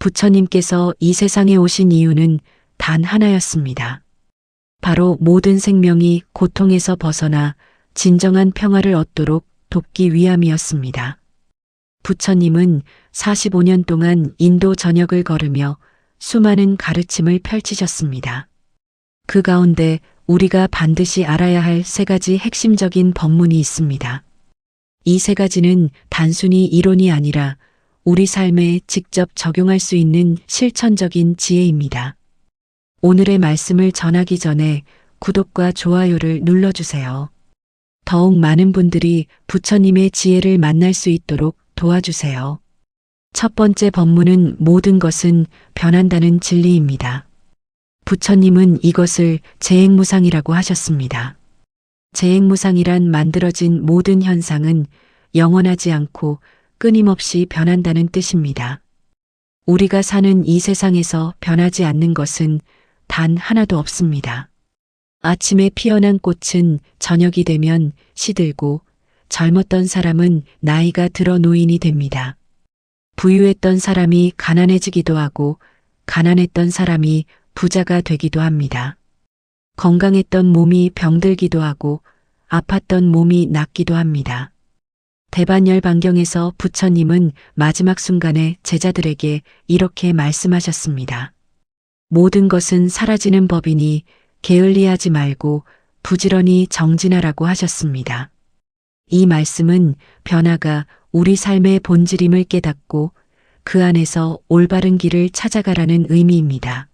부처님께서 이 세상에 오신 이유는 단 하나였습니다. 바로 모든 생명이 고통에서 벗어나 진정한 평화를 얻도록 돕기 위함이었습니다. 부처님은 45년 동안 인도 전역을 걸으며 수많은 가르침을 펼치셨습니다. 그 가운데 우리가 반드시 알아야 할 세 가지 핵심적인 법문이 있습니다. 이 세 가지는 단순히 이론이 아니라 우리 삶에 직접 적용할 수 있는 실천적인 지혜입니다. 오늘의 말씀을 전하기 전에 구독과 좋아요를 눌러주세요. 더욱 많은 분들이 부처님의 지혜를 만날 수 있도록 도와주세요. 첫 번째 법문은 모든 것은 변한다는 진리입니다. 부처님은 이것을 재행무상이라고 하셨습니다. 재행무상이란 만들어진 모든 현상은 영원하지 않고 끊임없이 변한다는 뜻입니다. 우리가 사는 이 세상에서 변하지 않는 것은 단 하나도 없습니다. 아침에 피어난 꽃은 저녁이 되면 시들고 젊었던 사람은 나이가 들어 노인이 됩니다. 부유했던 사람이 가난해지기도 하고 가난했던 사람이 부자가 되기도 합니다. 건강했던 몸이 병들기도 하고 아팠던 몸이 낫기도 합니다. 대반열반경에서 부처님은 마지막 순간에 제자들에게 이렇게 말씀하셨습니다. 모든 것은 사라지는 법이니 게을리하지 말고 부지런히 정진하라고 하셨습니다. 이 말씀은 변화가 우리 삶의 본질임을 깨닫고 그 안에서 올바른 길을 찾아가라는 의미입니다.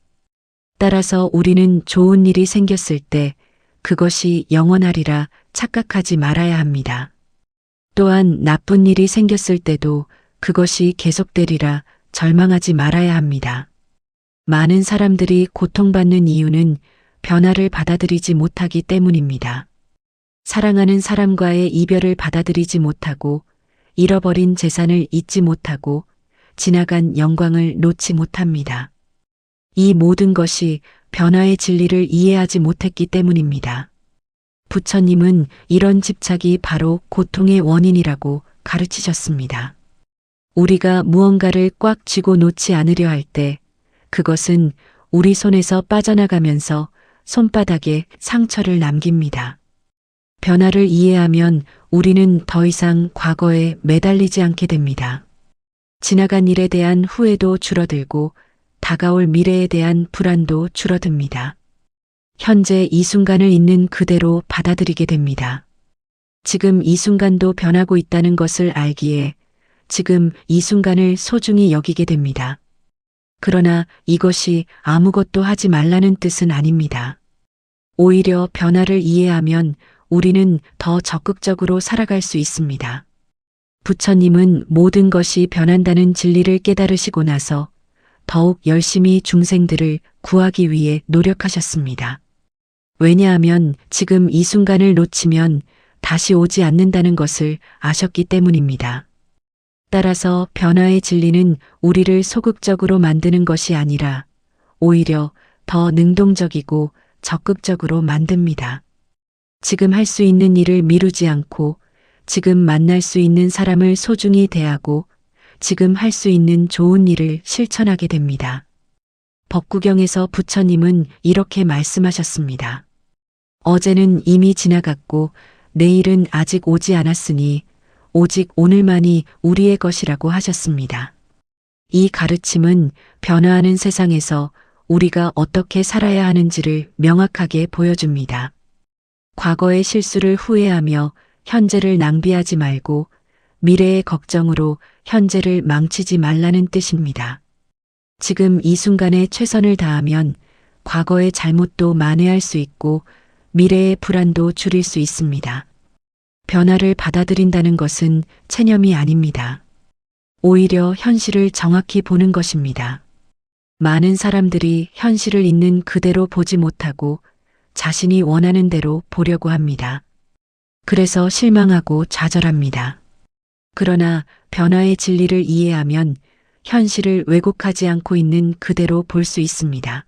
따라서 우리는 좋은 일이 생겼을 때 그것이 영원하리라 착각하지 말아야 합니다. 또한 나쁜 일이 생겼을 때도 그것이 계속되리라 절망하지 말아야 합니다. 많은 사람들이 고통받는 이유는 변화를 받아들이지 못하기 때문입니다. 사랑하는 사람과의 이별을 받아들이지 못하고 잃어버린 재산을 잊지 못하고 지나간 영광을 놓지 못합니다. 이 모든 것이 변화의 진리를 이해하지 못했기 때문입니다. 부처님은 이런 집착이 바로 고통의 원인이라고 가르치셨습니다. 우리가 무언가를 꽉 쥐고 놓지 않으려 할 때 그것은 우리 손에서 빠져나가면서 손바닥에 상처를 남깁니다. 변화를 이해하면 우리는 더 이상 과거에 매달리지 않게 됩니다. 지나간 일에 대한 후회도 줄어들고 다가올 미래에 대한 불안도 줄어듭니다. 현재 이 순간을 있는 그대로 받아들이게 됩니다. 지금 이 순간도 변하고 있다는 것을 알기에 지금 이 순간을 소중히 여기게 됩니다. 그러나 이것이 아무것도 하지 말라는 뜻은 아닙니다. 오히려 변화를 이해하면 우리는 더 적극적으로 살아갈 수 있습니다. 부처님은 모든 것이 변한다는 진리를 깨달으시고 나서 더욱 열심히 중생들을 구하기 위해 노력하셨습니다. 왜냐하면 지금 이 순간을 놓치면 다시 오지 않는다는 것을 아셨기 때문입니다. 따라서 변화의 진리는 우리를 소극적으로 만드는 것이 아니라 오히려 더 능동적이고 적극적으로 만듭니다. 지금 할 수 있는 일을 미루지 않고 지금 만날 수 있는 사람을 소중히 대하고 지금 할 수 있는 좋은 일을 실천하게 됩니다. 법구경에서 부처님은 이렇게 말씀하셨습니다. 어제는 이미 지나갔고 내일은 아직 오지 않았으니 오직 오늘만이 우리의 것이라고 하셨습니다. 이 가르침은 변화하는 세상에서 우리가 어떻게 살아야 하는지를 명확하게 보여줍니다. 과거의 실수를 후회하며 현재를 낭비하지 말고 미래의 걱정으로 현재를 망치지 말라는 뜻입니다. 지금 이 순간에 최선을 다하면 과거의 잘못도 만회할 수 있고 미래의 불안도 줄일 수 있습니다. 변화를 받아들인다는 것은 체념이 아닙니다. 오히려 현실을 정확히 보는 것입니다. 많은 사람들이 현실을 있는 그대로 보지 못하고 자신이 원하는 대로 보려고 합니다. 그래서 실망하고 좌절합니다. 그러나 변화의 진리를 이해하면 현실을 왜곡하지 않고 있는 그대로 볼 수 있습니다.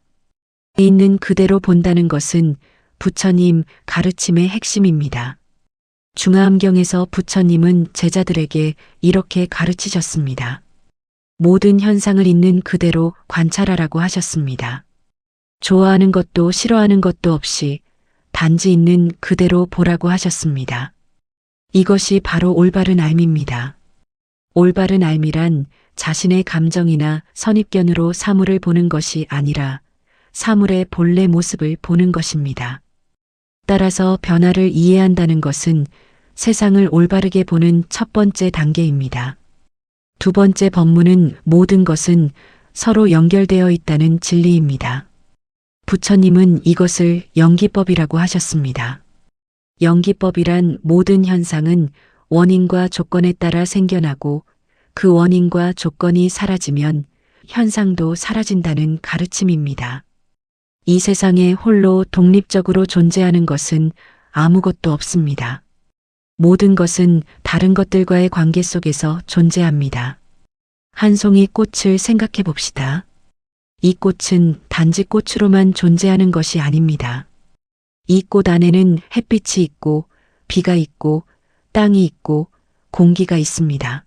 있는 그대로 본다는 것은 부처님 가르침의 핵심입니다. 중화암경에서 부처님은 제자들에게 이렇게 가르치셨습니다. 모든 현상을 있는 그대로 관찰하라고 하셨습니다. 좋아하는 것도 싫어하는 것도 없이 단지 있는 그대로 보라고 하셨습니다. 이것이 바로 올바른 알미입니다. 올바른 알미란 자신의 감정이나 선입견으로 사물을 보는 것이 아니라 사물의 본래 모습을 보는 것입니다. 따라서 변화를 이해한다는 것은 세상을 올바르게 보는 첫 번째 단계입니다. 두 번째 법문은 모든 것은 서로 연결되어 있다는 진리입니다. 부처님은 이것을 연기법이라고 하셨습니다. 연기법이란 모든 현상은 원인과 조건에 따라 생겨나고 그 원인과 조건이 사라지면 현상도 사라진다는 가르침입니다. 이 세상에 홀로 독립적으로 존재하는 것은 아무것도 없습니다. 모든 것은 다른 것들과의 관계 속에서 존재합니다. 한 송이 꽃을 생각해 봅시다. 이 꽃은 단지 꽃으로만 존재하는 것이 아닙니다. 이 꽃 안에는 햇빛이 있고 비가 있고 땅이 있고 공기가 있습니다.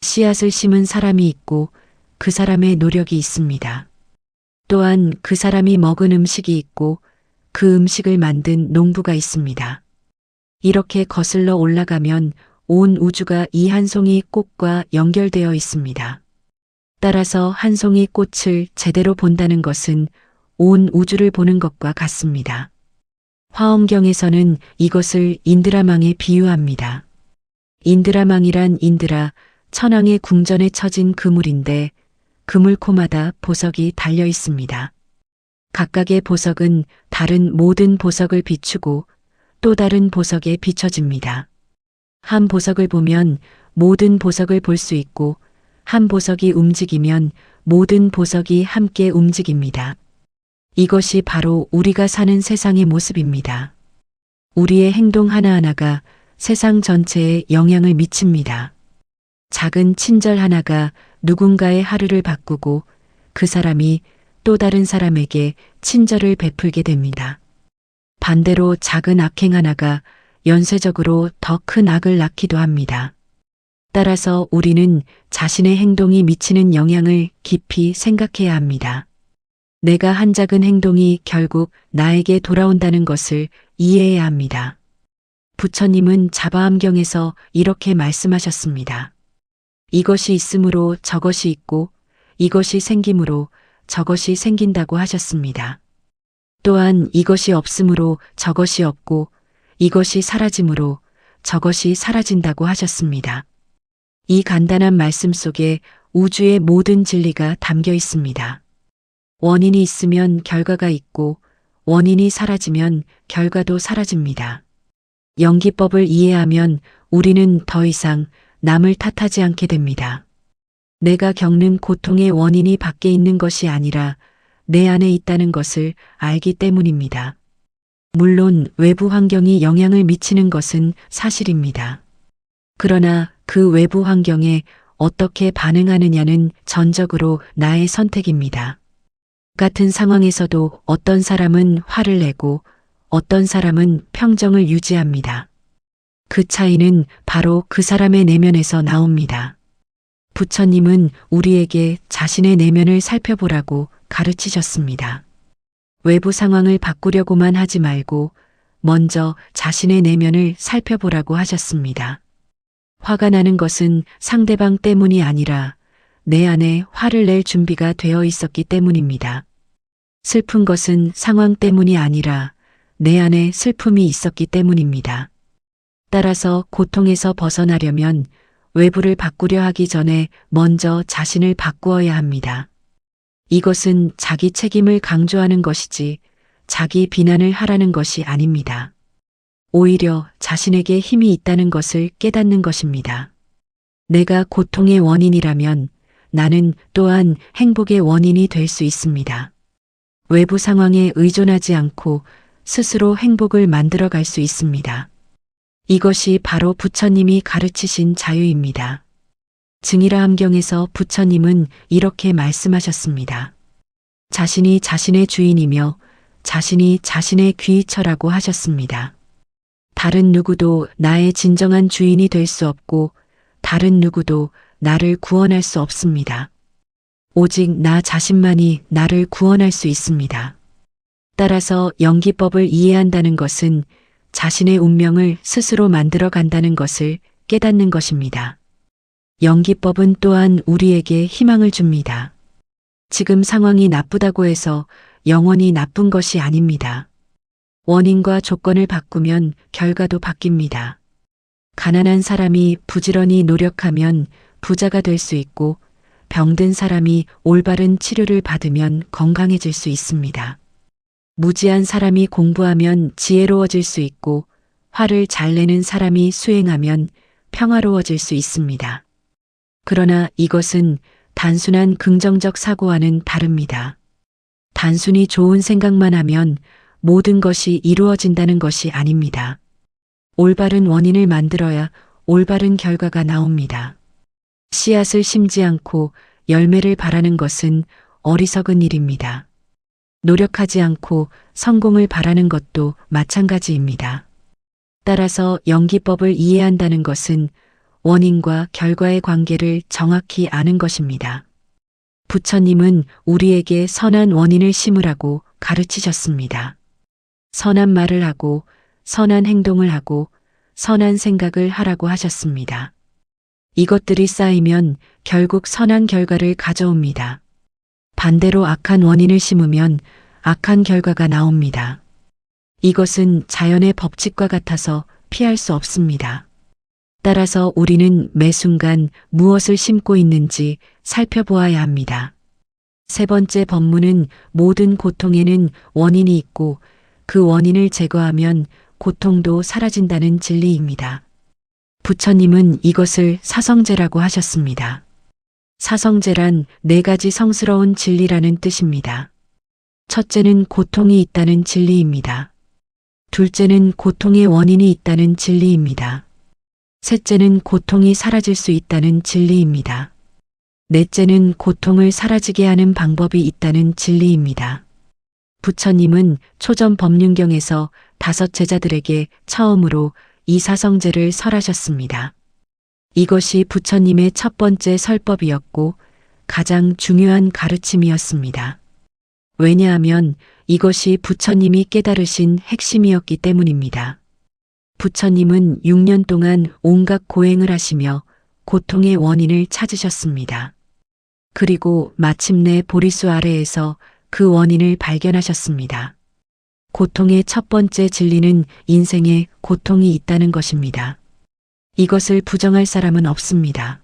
씨앗을 심은 사람이 있고 그 사람의 노력이 있습니다. 또한 그 사람이 먹은 음식이 있고 그 음식을 만든 농부가 있습니다. 이렇게 거슬러 올라가면 온 우주가 이 한 송이 꽃과 연결되어 있습니다. 따라서 한 송이 꽃을 제대로 본다는 것은 온 우주를 보는 것과 같습니다. 화엄경에서는 이것을 인드라망에 비유합니다. 인드라망이란 인드라, 천왕의 궁전에 처진 그물인데 그물코마다 보석이 달려 있습니다. 각각의 보석은 다른 모든 보석을 비추고 또 다른 보석에 비춰집니다. 한 보석을 보면 모든 보석을 볼 수 있고 한 보석이 움직이면 모든 보석이 함께 움직입니다. 이것이 바로 우리가 사는 세상의 모습입니다. 우리의 행동 하나하나가 세상 전체에 영향을 미칩니다. 작은 친절 하나가 누군가의 하루를 바꾸고 그 사람이 또 다른 사람에게 친절을 베풀게 됩니다. 반대로 작은 악행 하나가 연쇄적으로 더 큰 악을 낳기도 합니다. 따라서 우리는 자신의 행동이 미치는 영향을 깊이 생각해야 합니다. 내가 한 작은 행동이 결국 나에게 돌아온다는 것을 이해해야 합니다. 부처님은 자바암경에서 이렇게 말씀하셨습니다. 이것이 있으므로 저것이 있고 이것이 생김으로 저것이 생긴다고 하셨습니다. 또한 이것이 없으므로 저것이 없고 이것이 사라짐으로 저것이 사라진다고 하셨습니다. 이 간단한 말씀 속에 우주의 모든 진리가 담겨 있습니다. 원인이 있으면 결과가 있고 원인이 사라지면 결과도 사라집니다. 연기법을 이해하면 우리는 더 이상 남을 탓하지 않게 됩니다. 내가 겪는 고통의 원인이 밖에 있는 것이 아니라 내 안에 있다는 것을 알기 때문입니다. 물론 외부 환경이 영향을 미치는 것은 사실입니다. 그러나 그 외부 환경에 어떻게 반응하느냐는 전적으로 나의 선택입니다. 같은 상황에서도 어떤 사람은 화를 내고 어떤 사람은 평정을 유지합니다. 그 차이는 바로 그 사람의 내면에서 나옵니다. 부처님은 우리에게 자신의 내면을 살펴보라고 가르치셨습니다. 외부 상황을 바꾸려고만 하지 말고 먼저 자신의 내면을 살펴보라고 하셨습니다. 화가 나는 것은 상대방 때문이 아니라 내 안에 화를 낼 준비가 되어 있었기 때문입니다. 슬픈 것은 상황 때문이 아니라 내 안에 슬픔이 있었기 때문입니다. 따라서 고통에서 벗어나려면 외부를 바꾸려 하기 전에 먼저 자신을 바꾸어야 합니다. 이것은 자기 책임을 강조하는 것이지 자기 비난을 하라는 것이 아닙니다. 오히려 자신에게 힘이 있다는 것을 깨닫는 것입니다. 내가 고통의 원인이라면 나는 또한 행복의 원인이 될 수 있습니다. 외부 상황에 의존하지 않고 스스로 행복을 만들어 갈 수 있습니다. 이것이 바로 부처님이 가르치신 자유입니다. 증이라함경에서 부처님은 이렇게 말씀하셨습니다. 자신이 자신의 주인이며 자신이 자신의 귀처라고 하셨습니다. 다른 누구도 나의 진정한 주인이 될 수 없고 다른 누구도 나를 구원할 수 없습니다. 오직 나 자신만이 나를 구원할 수 있습니다. 따라서 연기법을 이해한다는 것은 자신의 운명을 스스로 만들어 간다는 것을 깨닫는 것입니다. 연기법은 또한 우리에게 희망을 줍니다. 지금 상황이 나쁘다고 해서 영원히 나쁜 것이 아닙니다. 원인과 조건을 바꾸면 결과도 바뀝니다. 가난한 사람이 부지런히 노력하면 부자가 될 수 있고 병든 사람이 올바른 치료를 받으면 건강해질 수 있습니다. 무지한 사람이 공부하면 지혜로워질 수 있고 화를 잘 내는 사람이 수행하면 평화로워질 수 있습니다. 그러나 이것은 단순한 긍정적 사고와는 다릅니다. 단순히 좋은 생각만 하면 모든 것이 이루어진다는 것이 아닙니다. 올바른 원인을 만들어야 올바른 결과가 나옵니다. 씨앗을 심지 않고 열매를 바라는 것은 어리석은 일입니다. 노력하지 않고 성공을 바라는 것도 마찬가지입니다. 따라서 연기법을 이해한다는 것은 원인과 결과의 관계를 정확히 아는 것입니다. 부처님은 우리에게 선한 원인을 심으라고 가르치셨습니다. 선한 말을 하고 선한 행동을 하고 선한 생각을 하라고 하셨습니다. 이것들이 쌓이면 결국 선한 결과를 가져옵니다. 반대로 악한 원인을 심으면 악한 결과가 나옵니다. 이것은 자연의 법칙과 같아서 피할 수 없습니다. 따라서 우리는 매 순간 무엇을 심고 있는지 살펴보아야 합니다. 세 번째 법문은 모든 고통에는 원인이 있고 그 원인을 제거하면 고통도 사라진다는 진리입니다. 부처님은 이것을 사성제라고 하셨습니다. 사성제란 4가지 성스러운 진리라는 뜻입니다. 첫째는 고통이 있다는 진리입니다. 둘째는 고통의 원인이 있다는 진리입니다. 셋째는 고통이 사라질 수 있다는 진리입니다. 넷째는 고통을 사라지게 하는 방법이 있다는 진리입니다. 부처님은 초전 법륜경에서 5 제자들에게 처음으로 이 사성제를 설하셨습니다. 이것이 부처님의 첫 번째 설법이었고 가장 중요한 가르침이었습니다. 왜냐하면 이것이 부처님이 깨달으신 핵심이었기 때문입니다. 부처님은 6년 동안 온갖 고행을 하시며 고통의 원인을 찾으셨습니다. 그리고 마침내 보리수 아래에서 그 원인을 발견하셨습니다. 고통의 첫 번째 진리는 인생에 고통이 있다는 것입니다. 이것을 부정할 사람은 없습니다.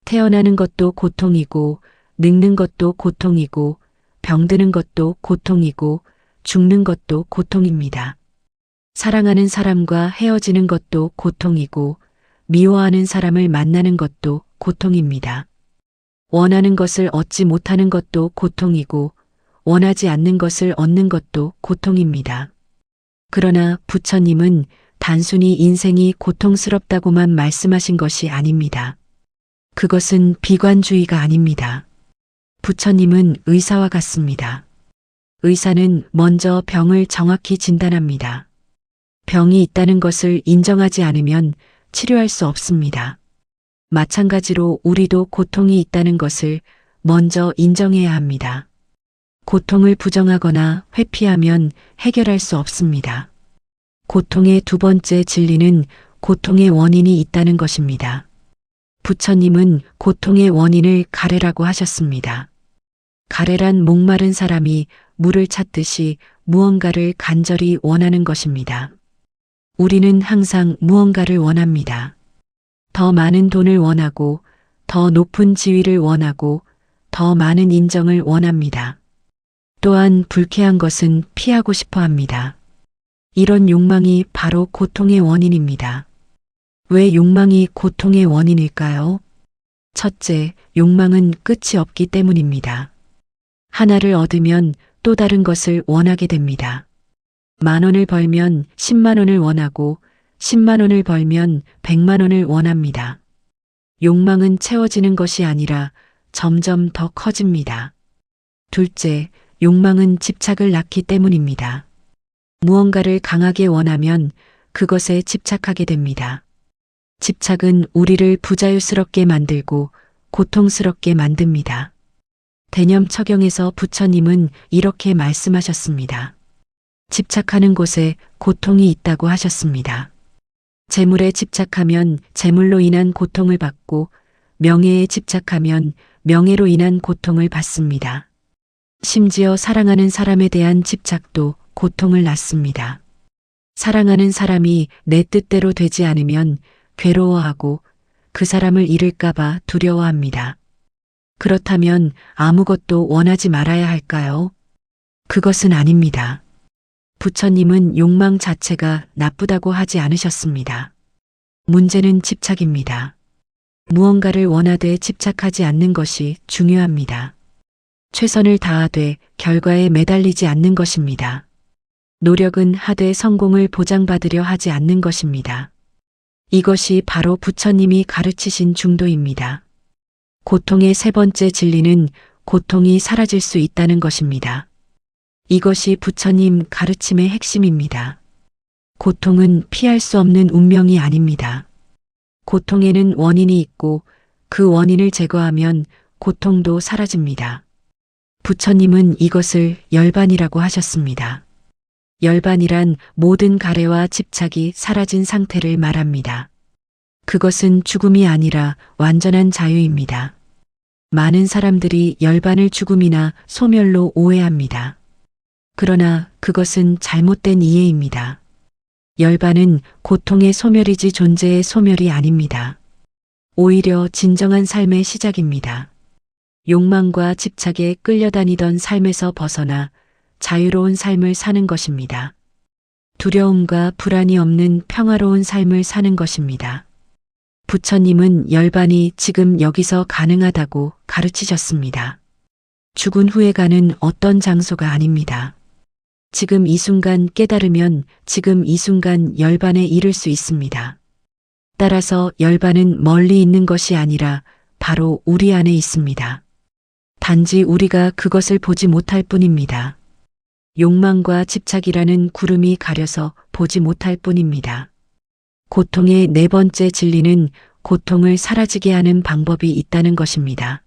태어나는 것도 고통이고, 늙는 것도 고통이고, 병드는 것도 고통이고, 죽는 것도 고통입니다. 사랑하는 사람과 헤어지는 것도 고통이고, 미워하는 사람을 만나는 것도 고통입니다. 원하는 것을 얻지 못하는 것도 고통이고, 원하지 않는 것을 얻는 것도 고통입니다. 그러나 부처님은 단순히 인생이 고통스럽다고만 말씀하신 것이 아닙니다. 그것은 비관주의가 아닙니다. 부처님은 의사와 같습니다. 의사는 먼저 병을 정확히 진단합니다. 병이 있다는 것을 인정하지 않으면 치료할 수 없습니다. 마찬가지로 우리도 고통이 있다는 것을 먼저 인정해야 합니다. 고통을 부정하거나 회피하면 해결할 수 없습니다. 고통의 두 번째 진리는 고통의 원인이 있다는 것입니다. 부처님은 고통의 원인을 가래라고 하셨습니다. 가래란 목마른 사람이 물을 찾듯이 무언가를 간절히 원하는 것입니다. 우리는 항상 무언가를 원합니다. 더 많은 돈을 원하고, 더 높은 지위를 원하고, 더 많은 인정을 원합니다. 또한 불쾌한 것은 피하고 싶어 합니다. 이런 욕망이 바로 고통의 원인입니다. 왜 욕망이 고통의 원인일까요? 첫째, 욕망은 끝이 없기 때문입니다. 하나를 얻으면 또 다른 것을 원하게 됩니다. 10,000원을 벌면 10만 원을 원하고 10만 원을 벌면 100만 원을 원합니다. 욕망은 채워지는 것이 아니라 점점 더 커집니다. 둘째, 욕망은 집착을 낳기 때문입니다. 무언가를 강하게 원하면 그것에 집착하게 됩니다. 집착은 우리를 부자유스럽게 만들고 고통스럽게 만듭니다. 대념처경에서 부처님은 이렇게 말씀하셨습니다. 집착하는 곳에 고통이 있다고 하셨습니다. 재물에 집착하면 재물로 인한 고통을 받고 명예에 집착하면 명예로 인한 고통을 받습니다. 심지어 사랑하는 사람에 대한 집착도 고통을 낳습니다. 사랑하는 사람이 내 뜻대로 되지 않으면 괴로워하고 그 사람을 잃을까봐 두려워합니다. 그렇다면 아무것도 원하지 말아야 할까요? 그것은 아닙니다. 부처님은 욕망 자체가 나쁘다고 하지 않으셨습니다. 문제는 집착입니다. 무언가를 원하되 집착하지 않는 것이 중요합니다. 최선을 다하되 결과에 매달리지 않는 것입니다. 노력은 하되 성공을 보장받으려 하지 않는 것입니다. 이것이 바로 부처님이 가르치신 중도입니다. 고통의 세 번째 진리는 고통이 사라질 수 있다는 것입니다. 이것이 부처님 가르침의 핵심입니다. 고통은 피할 수 없는 운명이 아닙니다. 고통에는 원인이 있고 그 원인을 제거하면 고통도 사라집니다. 부처님은 이것을 열반이라고 하셨습니다. 열반이란 모든 가래와 집착이 사라진 상태를 말합니다. 그것은 죽음이 아니라 완전한 자유입니다. 많은 사람들이 열반을 죽음이나 소멸로 오해합니다. 그러나 그것은 잘못된 이해입니다. 열반은 고통의 소멸이지 존재의 소멸이 아닙니다. 오히려 진정한 삶의 시작입니다. 욕망과 집착에 끌려다니던 삶에서 벗어나 자유로운 삶을 사는 것입니다. 두려움과 불안이 없는 평화로운 삶을 사는 것입니다. 부처님은 열반이 지금 여기서 가능하다고 가르치셨습니다. 죽은 후에 가는 어떤 장소가 아닙니다. 지금 이 순간 깨달으면 지금 이 순간 열반에 이를 수 있습니다. 따라서 열반은 멀리 있는 것이 아니라 바로 우리 안에 있습니다. 단지 우리가 그것을 보지 못할 뿐입니다. 욕망과 집착이라는 구름이 가려서 보지 못할 뿐입니다. 고통의 네 번째 진리는 고통을 사라지게 하는 방법이 있다는 것입니다.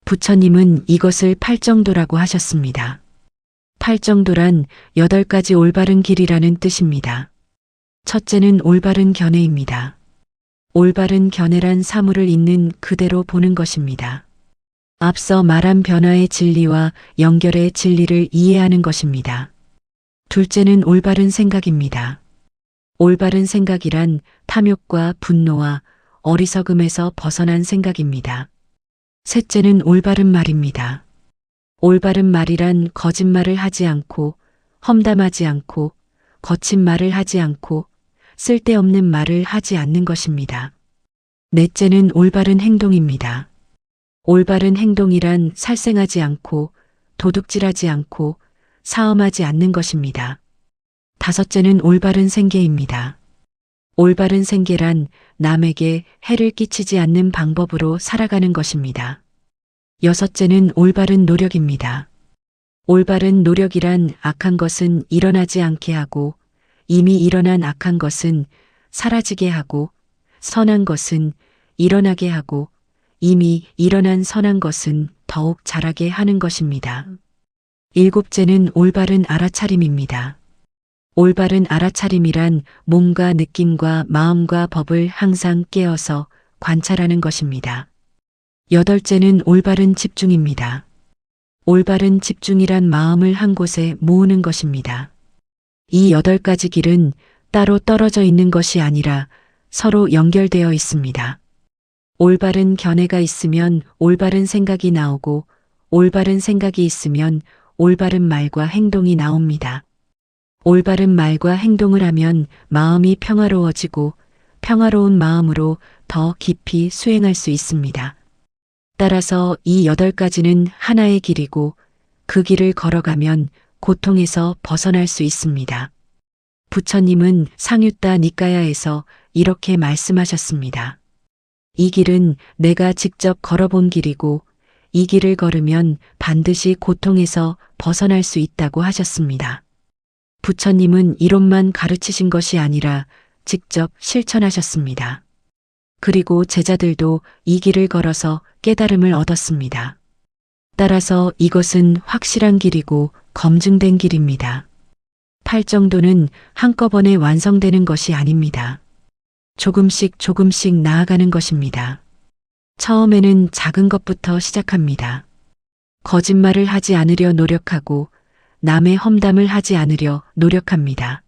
부처님은 이것을 팔정도라고 하셨습니다. 팔정도란 8가지 올바른 길이라는 뜻입니다. 첫째는 올바른 견해입니다. 올바른 견해란 사물을 있는 그대로 보는 것입니다. 앞서 말한 변화의 진리와 연결의 진리를 이해하는 것입니다. 둘째는 올바른 생각입니다. 올바른 생각이란 탐욕과 분노와 어리석음에서 벗어난 생각입니다. 셋째는 올바른 말입니다. 올바른 말이란 거짓말을 하지 않고 험담하지 않고 거친 말을 하지 않고 쓸데없는 말을 하지 않는 것입니다. 넷째는 올바른 행동입니다. 올바른 행동이란 살생하지 않고 도둑질하지 않고 사음하지 않는 것입니다. 다섯째는 올바른 생계입니다. 올바른 생계란 남에게 해를 끼치지 않는 방법으로 살아가는 것입니다. 여섯째는 올바른 노력입니다. 올바른 노력이란 악한 것은 일어나지 않게 하고 이미 일어난 악한 것은 사라지게 하고 선한 것은 일어나게 하고 이미 일어난 선한 것은 더욱 자라게 하는 것입니다. 일곱째는 올바른 알아차림입니다. 올바른 알아차림이란 몸과 느낌과 마음과 법을 항상 깨어서 관찰하는 것입니다. 여덟째는 올바른 집중입니다. 올바른 집중이란 마음을 한 곳에 모으는 것입니다. 이 8가지 길은 따로 떨어져 있는 것이 아니라 서로 연결되어 있습니다. 올바른 견해가 있으면 올바른 생각이 나오고 올바른 생각이 있으면 올바른 말과 행동이 나옵니다. 올바른 말과 행동을 하면 마음이 평화로워지고 평화로운 마음으로 더 깊이 수행할 수 있습니다. 따라서 이 8가지는 하나의 길이고 그 길을 걸어가면 고통에서 벗어날 수 있습니다. 부처님은 상유타 니까야에서 이렇게 말씀하셨습니다. 이 길은 내가 직접 걸어본 길이고 이 길을 걸으면 반드시 고통에서 벗어날 수 있다고 하셨습니다. 부처님은 이론만 가르치신 것이 아니라 직접 실천하셨습니다. 그리고 제자들도 이 길을 걸어서 깨달음을 얻었습니다. 따라서 이것은 확실한 길이고 검증된 길입니다. 팔정도는 한꺼번에 완성되는 것이 아닙니다. 조금씩 조금씩 나아가는 것입니다. 처음에는 작은 것부터 시작합니다. 거짓말을 하지 않으려 노력하고 남의 험담을 하지 않으려 노력합니다.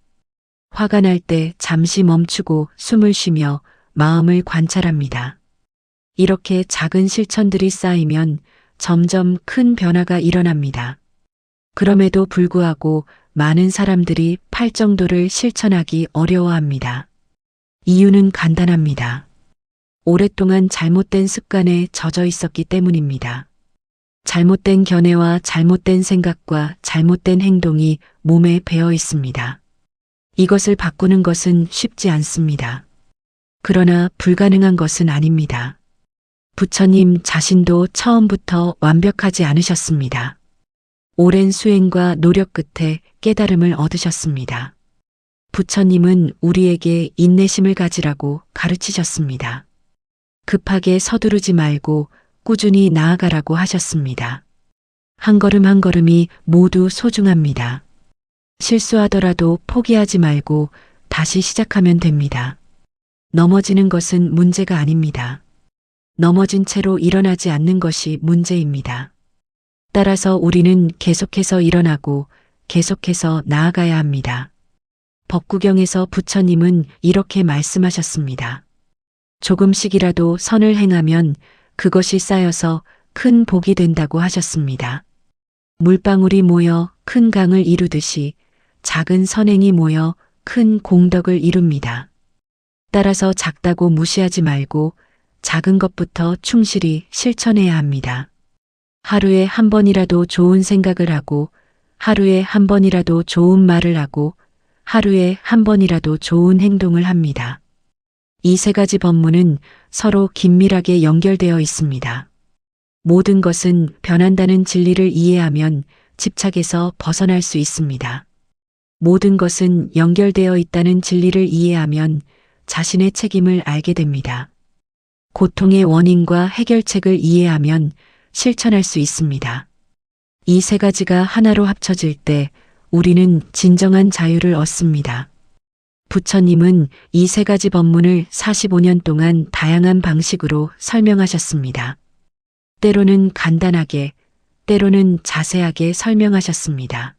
화가 날 때 잠시 멈추고 숨을 쉬며 마음을 관찰합니다. 이렇게 작은 실천들이 쌓이면 점점 큰 변화가 일어납니다. 그럼에도 불구하고 많은 사람들이 팔정도를 실천하기 어려워합니다. 이유는 간단합니다. 오랫동안 잘못된 습관에 젖어 있었기 때문입니다. 잘못된 견해와 잘못된 생각과 잘못된 행동이 몸에 배어 있습니다. 이것을 바꾸는 것은 쉽지 않습니다. 그러나 불가능한 것은 아닙니다. 부처님 자신도 처음부터 완벽하지 않으셨습니다. 오랜 수행과 노력 끝에 깨달음을 얻으셨습니다. 부처님은 우리에게 인내심을 가지라고 가르치셨습니다. 급하게 서두르지 말고 꾸준히 나아가라고 하셨습니다. 한 걸음 한 걸음이 모두 소중합니다. 실수하더라도 포기하지 말고 다시 시작하면 됩니다. 넘어지는 것은 문제가 아닙니다. 넘어진 채로 일어나지 않는 것이 문제입니다. 따라서 우리는 계속해서 일어나고 계속해서 나아가야 합니다. 법구경에서 부처님은 이렇게 말씀하셨습니다. 조금씩이라도 선을 행하면 그것이 쌓여서 큰 복이 된다고 하셨습니다. 물방울이 모여 큰 강을 이루듯이 작은 선행이 모여 큰 공덕을 이룹니다. 따라서 작다고 무시하지 말고 작은 것부터 충실히 실천해야 합니다. 하루에 한 번이라도 좋은 생각을 하고 하루에 한 번이라도 좋은 말을 하고 하루에 한 번이라도 좋은 행동을 합니다. 이 세 가지 법문은 서로 긴밀하게 연결되어 있습니다. 모든 것은 변한다는 진리를 이해하면 집착에서 벗어날 수 있습니다. 모든 것은 연결되어 있다는 진리를 이해하면 자신의 책임을 알게 됩니다. 고통의 원인과 해결책을 이해하면 실천할 수 있습니다. 이 세 가지가 하나로 합쳐질 때 우리는 진정한 자유를 얻습니다. 부처님은 이 세 가지 법문을 45년 동안 다양한 방식으로 설명하셨습니다. 때로는 간단하게, 때로는 자세하게 설명하셨습니다.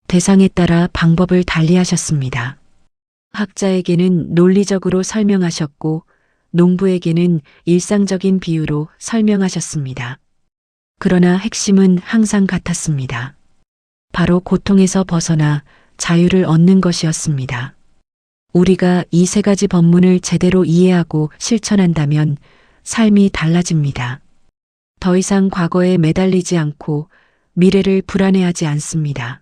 대상에 따라 방법을 달리하셨습니다. 학자에게는 논리적으로 설명하셨고 농부에게는 일상적인 비유로 설명하셨습니다. 그러나 핵심은 항상 같았습니다. 바로 고통에서 벗어나 자유를 얻는 것이었습니다. 우리가 이 세 가지 법문을 제대로 이해하고 실천한다면 삶이 달라집니다. 더 이상 과거에 매달리지 않고 미래를 불안해하지 않습니다.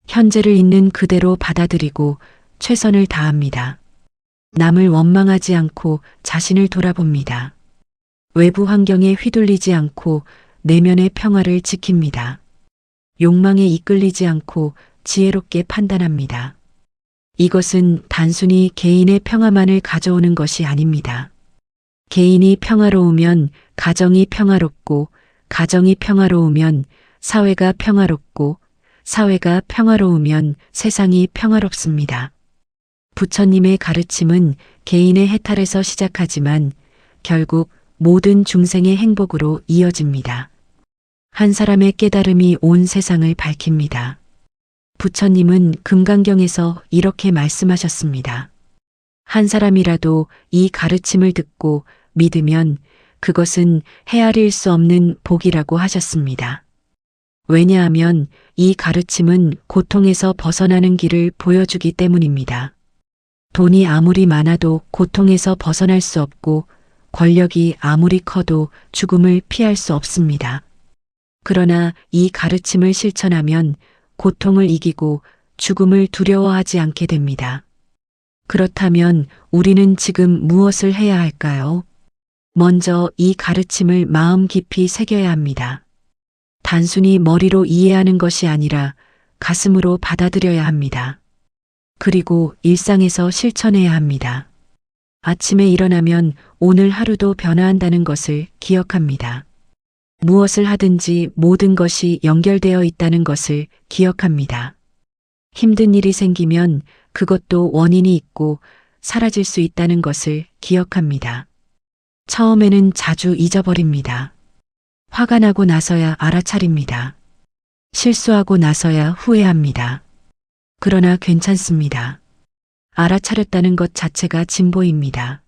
현재를 있는 그대로 받아들이고 최선을 다합니다. 남을 원망하지 않고 자신을 돌아봅니다. 외부 환경에 휘둘리지 않고 내면의 평화를 지킵니다. 욕망에 이끌리지 않고 지혜롭게 판단합니다. 이것은 단순히 개인의 평화만을 가져오는 것이 아닙니다. 개인이 평화로우면 가정이 평화롭고 가정이 평화로우면 사회가 평화롭고 사회가 평화로우면 세상이 평화롭습니다. 부처님의 가르침은 개인의 해탈에서 시작하지만 결국 모든 중생의 행복으로 이어집니다. 한 사람의 깨달음이 온 세상을 밝힙니다. 부처님은 금강경에서 이렇게 말씀하셨습니다. 한 사람이라도 이 가르침을 듣고 믿으면 그것은 헤아릴 수 없는 복이라고 하셨습니다. 왜냐하면 이 가르침은 고통에서 벗어나는 길을 보여주기 때문입니다. 돈이 아무리 많아도 고통에서 벗어날 수 없고 권력이 아무리 커도 죽음을 피할 수 없습니다. 그러나 이 가르침을 실천하면 고통을 이기고 죽음을 두려워하지 않게 됩니다. 그렇다면 우리는 지금 무엇을 해야 할까요? 먼저 이 가르침을 마음 깊이 새겨야 합니다. 단순히 머리로 이해하는 것이 아니라 가슴으로 받아들여야 합니다. 그리고 일상에서 실천해야 합니다. 아침에 일어나면 오늘 하루도 변화한다는 것을 기억합니다. 무엇을 하든지 모든 것이 연결되어 있다는 것을 기억합니다. 힘든 일이 생기면 그것도 원인이 있고 사라질 수 있다는 것을 기억합니다. 처음에는 자주 잊어버립니다. 화가 나고 나서야 알아차립니다. 실수하고 나서야 후회합니다. 그러나 괜찮습니다. 알아차렸다는 것 자체가 진보입니다.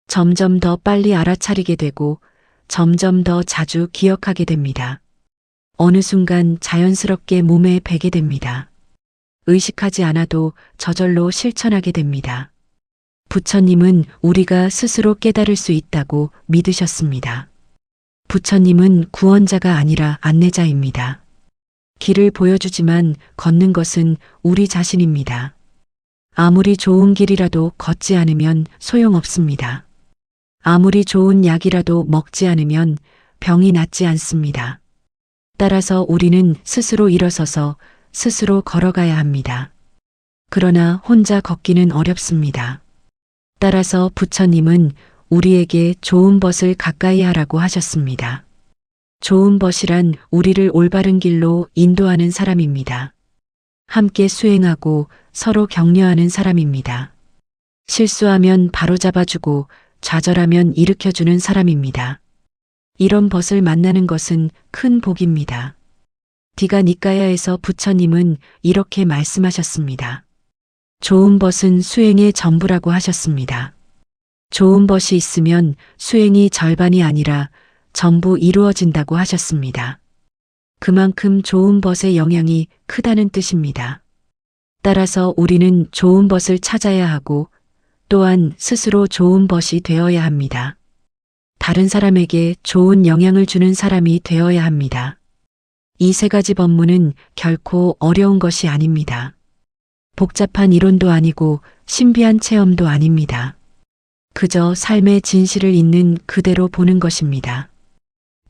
점점 더 빨리 알아차리게 되고 점점 더 자주 기억하게 됩니다. 어느 순간 자연스럽게 몸에 배게 됩니다. 의식하지 않아도 저절로 실천하게 됩니다. 부처님은 우리가 스스로 깨달을 수 있다고 믿으셨습니다. 부처님은 구원자가 아니라 안내자입니다. 길을 보여주지만 걷는 것은 우리 자신입니다. 아무리 좋은 길이라도 걷지 않으면 소용없습니다. 아무리 좋은 약이라도 먹지 않으면 병이 낫지 않습니다. 따라서 우리는 스스로 일어서서 스스로 걸어가야 합니다. 그러나 혼자 걷기는 어렵습니다. 따라서 부처님은 우리에게 좋은 벗을 가까이 하라고 하셨습니다. 좋은 벗이란 우리를 올바른 길로 인도하는 사람입니다. 함께 수행하고 서로 격려하는 사람입니다. 실수하면 바로잡아주고 좌절하면 일으켜주는 사람입니다. 이런 벗을 만나는 것은 큰 복입니다. 디가니까야에서 부처님은 이렇게 말씀하셨습니다. 좋은 벗은 수행의 전부라고 하셨습니다. 좋은 벗이 있으면 수행이 절반이 아니라 전부 이루어진다고 하셨습니다. 그만큼 좋은 벗의 영향이 크다는 뜻입니다. 따라서 우리는 좋은 벗을 찾아야 하고 또한 스스로 좋은 벗이 되어야 합니다. 다른 사람에게 좋은 영향을 주는 사람이 되어야 합니다. 이 세 가지 법문은 결코 어려운 것이 아닙니다. 복잡한 이론도 아니고 신비한 체험도 아닙니다. 그저 삶의 진실을 있는 그대로 보는 것입니다.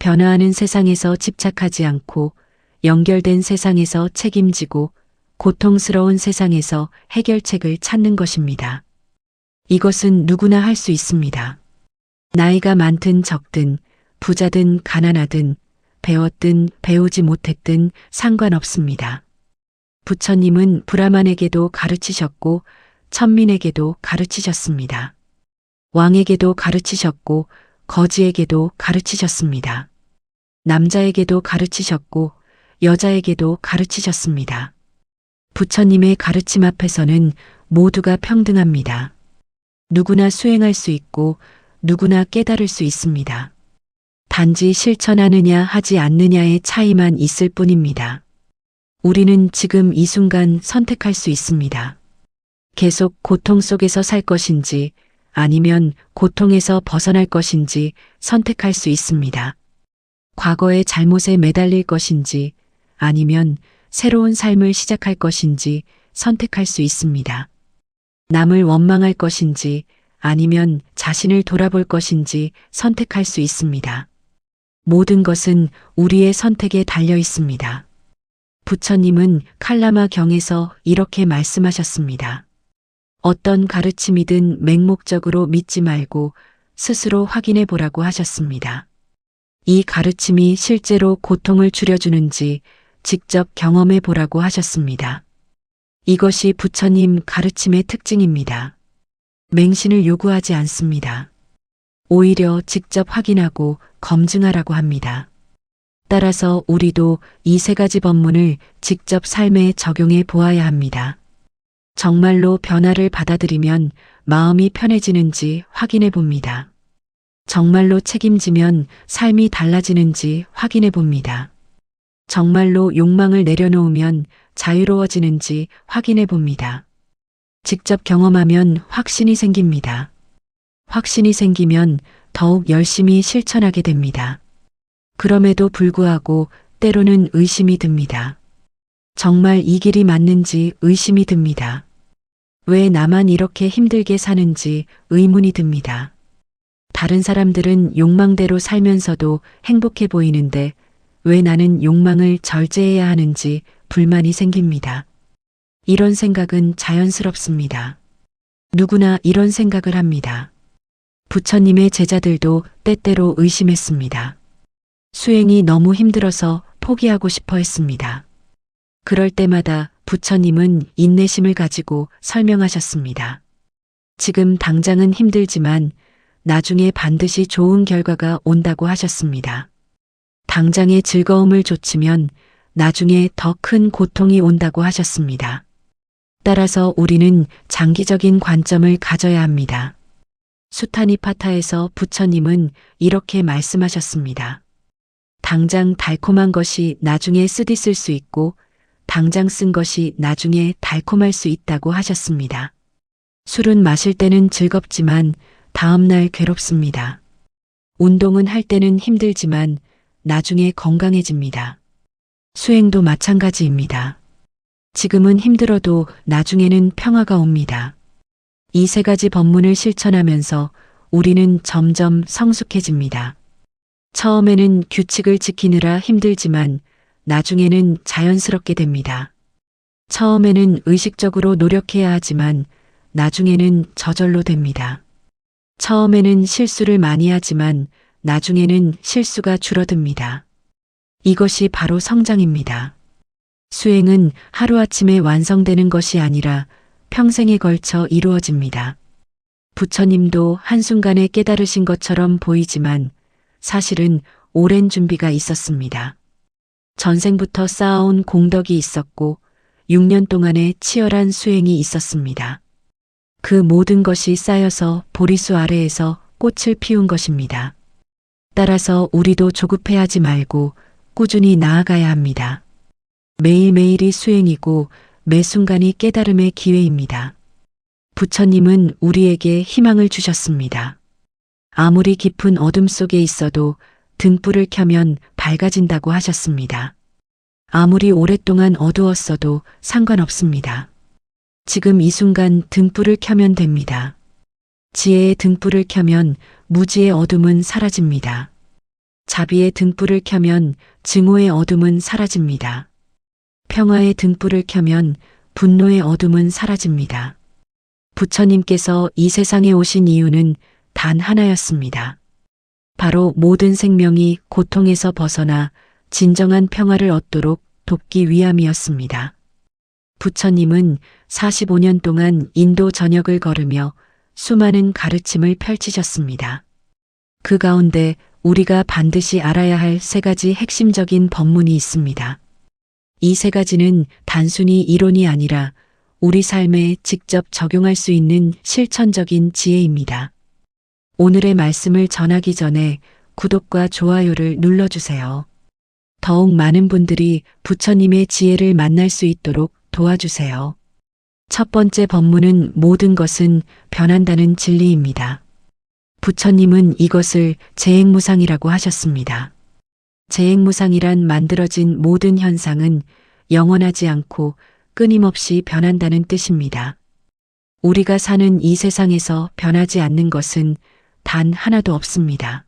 변화하는 세상에서 집착하지 않고 연결된 세상에서 책임지고 고통스러운 세상에서 해결책을 찾는 것입니다. 이것은 누구나 할 수 있습니다. 나이가 많든 적든 부자든 가난하든 배웠든 배우지 못했든 상관없습니다. 부처님은 브라만에게도 가르치셨고 천민에게도 가르치셨습니다. 왕에게도 가르치셨고 거지에게도 가르치셨습니다. 남자에게도 가르치셨고 여자에게도 가르치셨습니다. 부처님의 가르침 앞에서는 모두가 평등합니다. 누구나 수행할 수 있고 누구나 깨달을 수 있습니다. 단지 실천하느냐 하지 않느냐의 차이만 있을 뿐입니다. 우리는 지금 이 순간 선택할 수 있습니다. 계속 고통 속에서 살 것인지 아니면 고통에서 벗어날 것인지 선택할 수 있습니다. 과거의 잘못에 매달릴 것인지 아니면 새로운 삶을 시작할 것인지 선택할 수 있습니다. 남을 원망할 것인지 아니면 자신을 돌아볼 것인지 선택할 수 있습니다. 모든 것은 우리의 선택에 달려 있습니다. 부처님은 칼라마 경에서 이렇게 말씀하셨습니다. 어떤 가르침이든 맹목적으로 믿지 말고 스스로 확인해 보라고 하셨습니다. 이 가르침이 실제로 고통을 줄여주는지 직접 경험해 보라고 하셨습니다. 이것이 부처님 가르침의 특징입니다. 맹신을 요구하지 않습니다. 오히려 직접 확인하고 검증하라고 합니다. 따라서 우리도 이 세 가지 법문을 직접 삶에 적용해 보아야 합니다. 정말로 변화를 받아들이면 마음이 편해지는지 확인해 봅니다. 정말로 책임지면 삶이 달라지는지 확인해 봅니다. 정말로 욕망을 내려놓으면 자유로워지는지 확인해 봅니다. 직접 경험하면 확신이 생깁니다. 확신이 생기면 더욱 열심히 실천하게 됩니다. 그럼에도 불구하고 때로는 의심이 듭니다. 정말 이 길이 맞는지 의심이 듭니다. 왜 나만 이렇게 힘들게 사는지 의문이 듭니다. 다른 사람들은 욕망대로 살면서도 행복해 보이는데 왜 나는 욕망을 절제해야 하는지 불만이 생깁니다. 이런 생각은 자연스럽습니다. 누구나 이런 생각을 합니다. 부처님의 제자들도 때때로 의심했습니다. 수행이 너무 힘들어서 포기하고 싶어 했습니다. 그럴 때마다 부처님은 인내심을 가지고 설명하셨습니다. 지금 당장은 힘들지만 나중에 반드시 좋은 결과가 온다고 하셨습니다. 당장의 즐거움을 좇으면 나중에 더 큰 고통이 온다고 하셨습니다. 따라서 우리는 장기적인 관점을 가져야 합니다. 수타니파타에서 부처님은 이렇게 말씀하셨습니다. 당장 달콤한 것이 나중에 쓰디쓸 수 있고 당장 쓴 것이 나중에 달콤할 수 있다고 하셨습니다. 술은 마실 때는 즐겁지만 다음날 괴롭습니다. 운동은 할 때는 힘들지만 나중에 건강해집니다. 수행도 마찬가지입니다. 지금은 힘들어도 나중에는 평화가 옵니다. 이 세 가지 법문을 실천하면서 우리는 점점 성숙해집니다. 처음에는 규칙을 지키느라 힘들지만 나중에는 자연스럽게 됩니다. 처음에는 의식적으로 노력해야 하지만 나중에는 저절로 됩니다. 처음에는 실수를 많이 하지만 나중에는 실수가 줄어듭니다. 이것이 바로 성장입니다. 수행은 하루아침에 완성되는 것이 아니라 평생에 걸쳐 이루어집니다. 부처님도 한순간에 깨달으신 것처럼 보이지만 사실은 오랜 준비가 있었습니다. 전생부터 쌓아온 공덕이 있었고 6년 동안의 치열한 수행이 있었습니다. 그 모든 것이 쌓여서 보리수 아래에서 꽃을 피운 것입니다. 따라서 우리도 조급해하지 말고 꾸준히 나아가야 합니다. 매일매일이 수행이고 매 순간이 깨달음의 기회입니다. 부처님은 우리에게 희망을 주셨습니다. 아무리 깊은 어둠 속에 있어도 등불을 켜면 밝아진다고 하셨습니다. 아무리 오랫동안 어두웠어도 상관없습니다. 지금 이 순간 등불을 켜면 됩니다. 지혜의 등불을 켜면 무지의 어둠은 사라집니다. 자비의 등불을 켜면 증오의 어둠은 사라집니다. 평화의 등불을 켜면 분노의 어둠은 사라집니다. 부처님께서 이 세상에 오신 이유는 단 하나였습니다. 바로 모든 생명이 고통에서 벗어나 진정한 평화를 얻도록 돕기 위함이었습니다. 부처님은 45년 동안 인도 전역을 걸으며 수많은 가르침을 펼치셨습니다. 그 가운데 우리가 반드시 알아야 할 세 가지 핵심적인 법문이 있습니다. 이 세 가지는 단순히 이론이 아니라 우리 삶에 직접 적용할 수 있는 실천적인 지혜입니다. 오늘의 말씀을 전하기 전에 구독과 좋아요를 눌러주세요. 더욱 많은 분들이 부처님의 지혜를 만날 수 있도록 도와주세요. 첫 번째 법문은 모든 것은 변한다는 진리입니다. 부처님은 이것을 재행무상이라고 하셨습니다. 재행무상이란 만들어진 모든 현상은 영원하지 않고 끊임없이 변한다는 뜻입니다. 우리가 사는 이 세상에서 변하지 않는 것은 단 하나도 없습니다.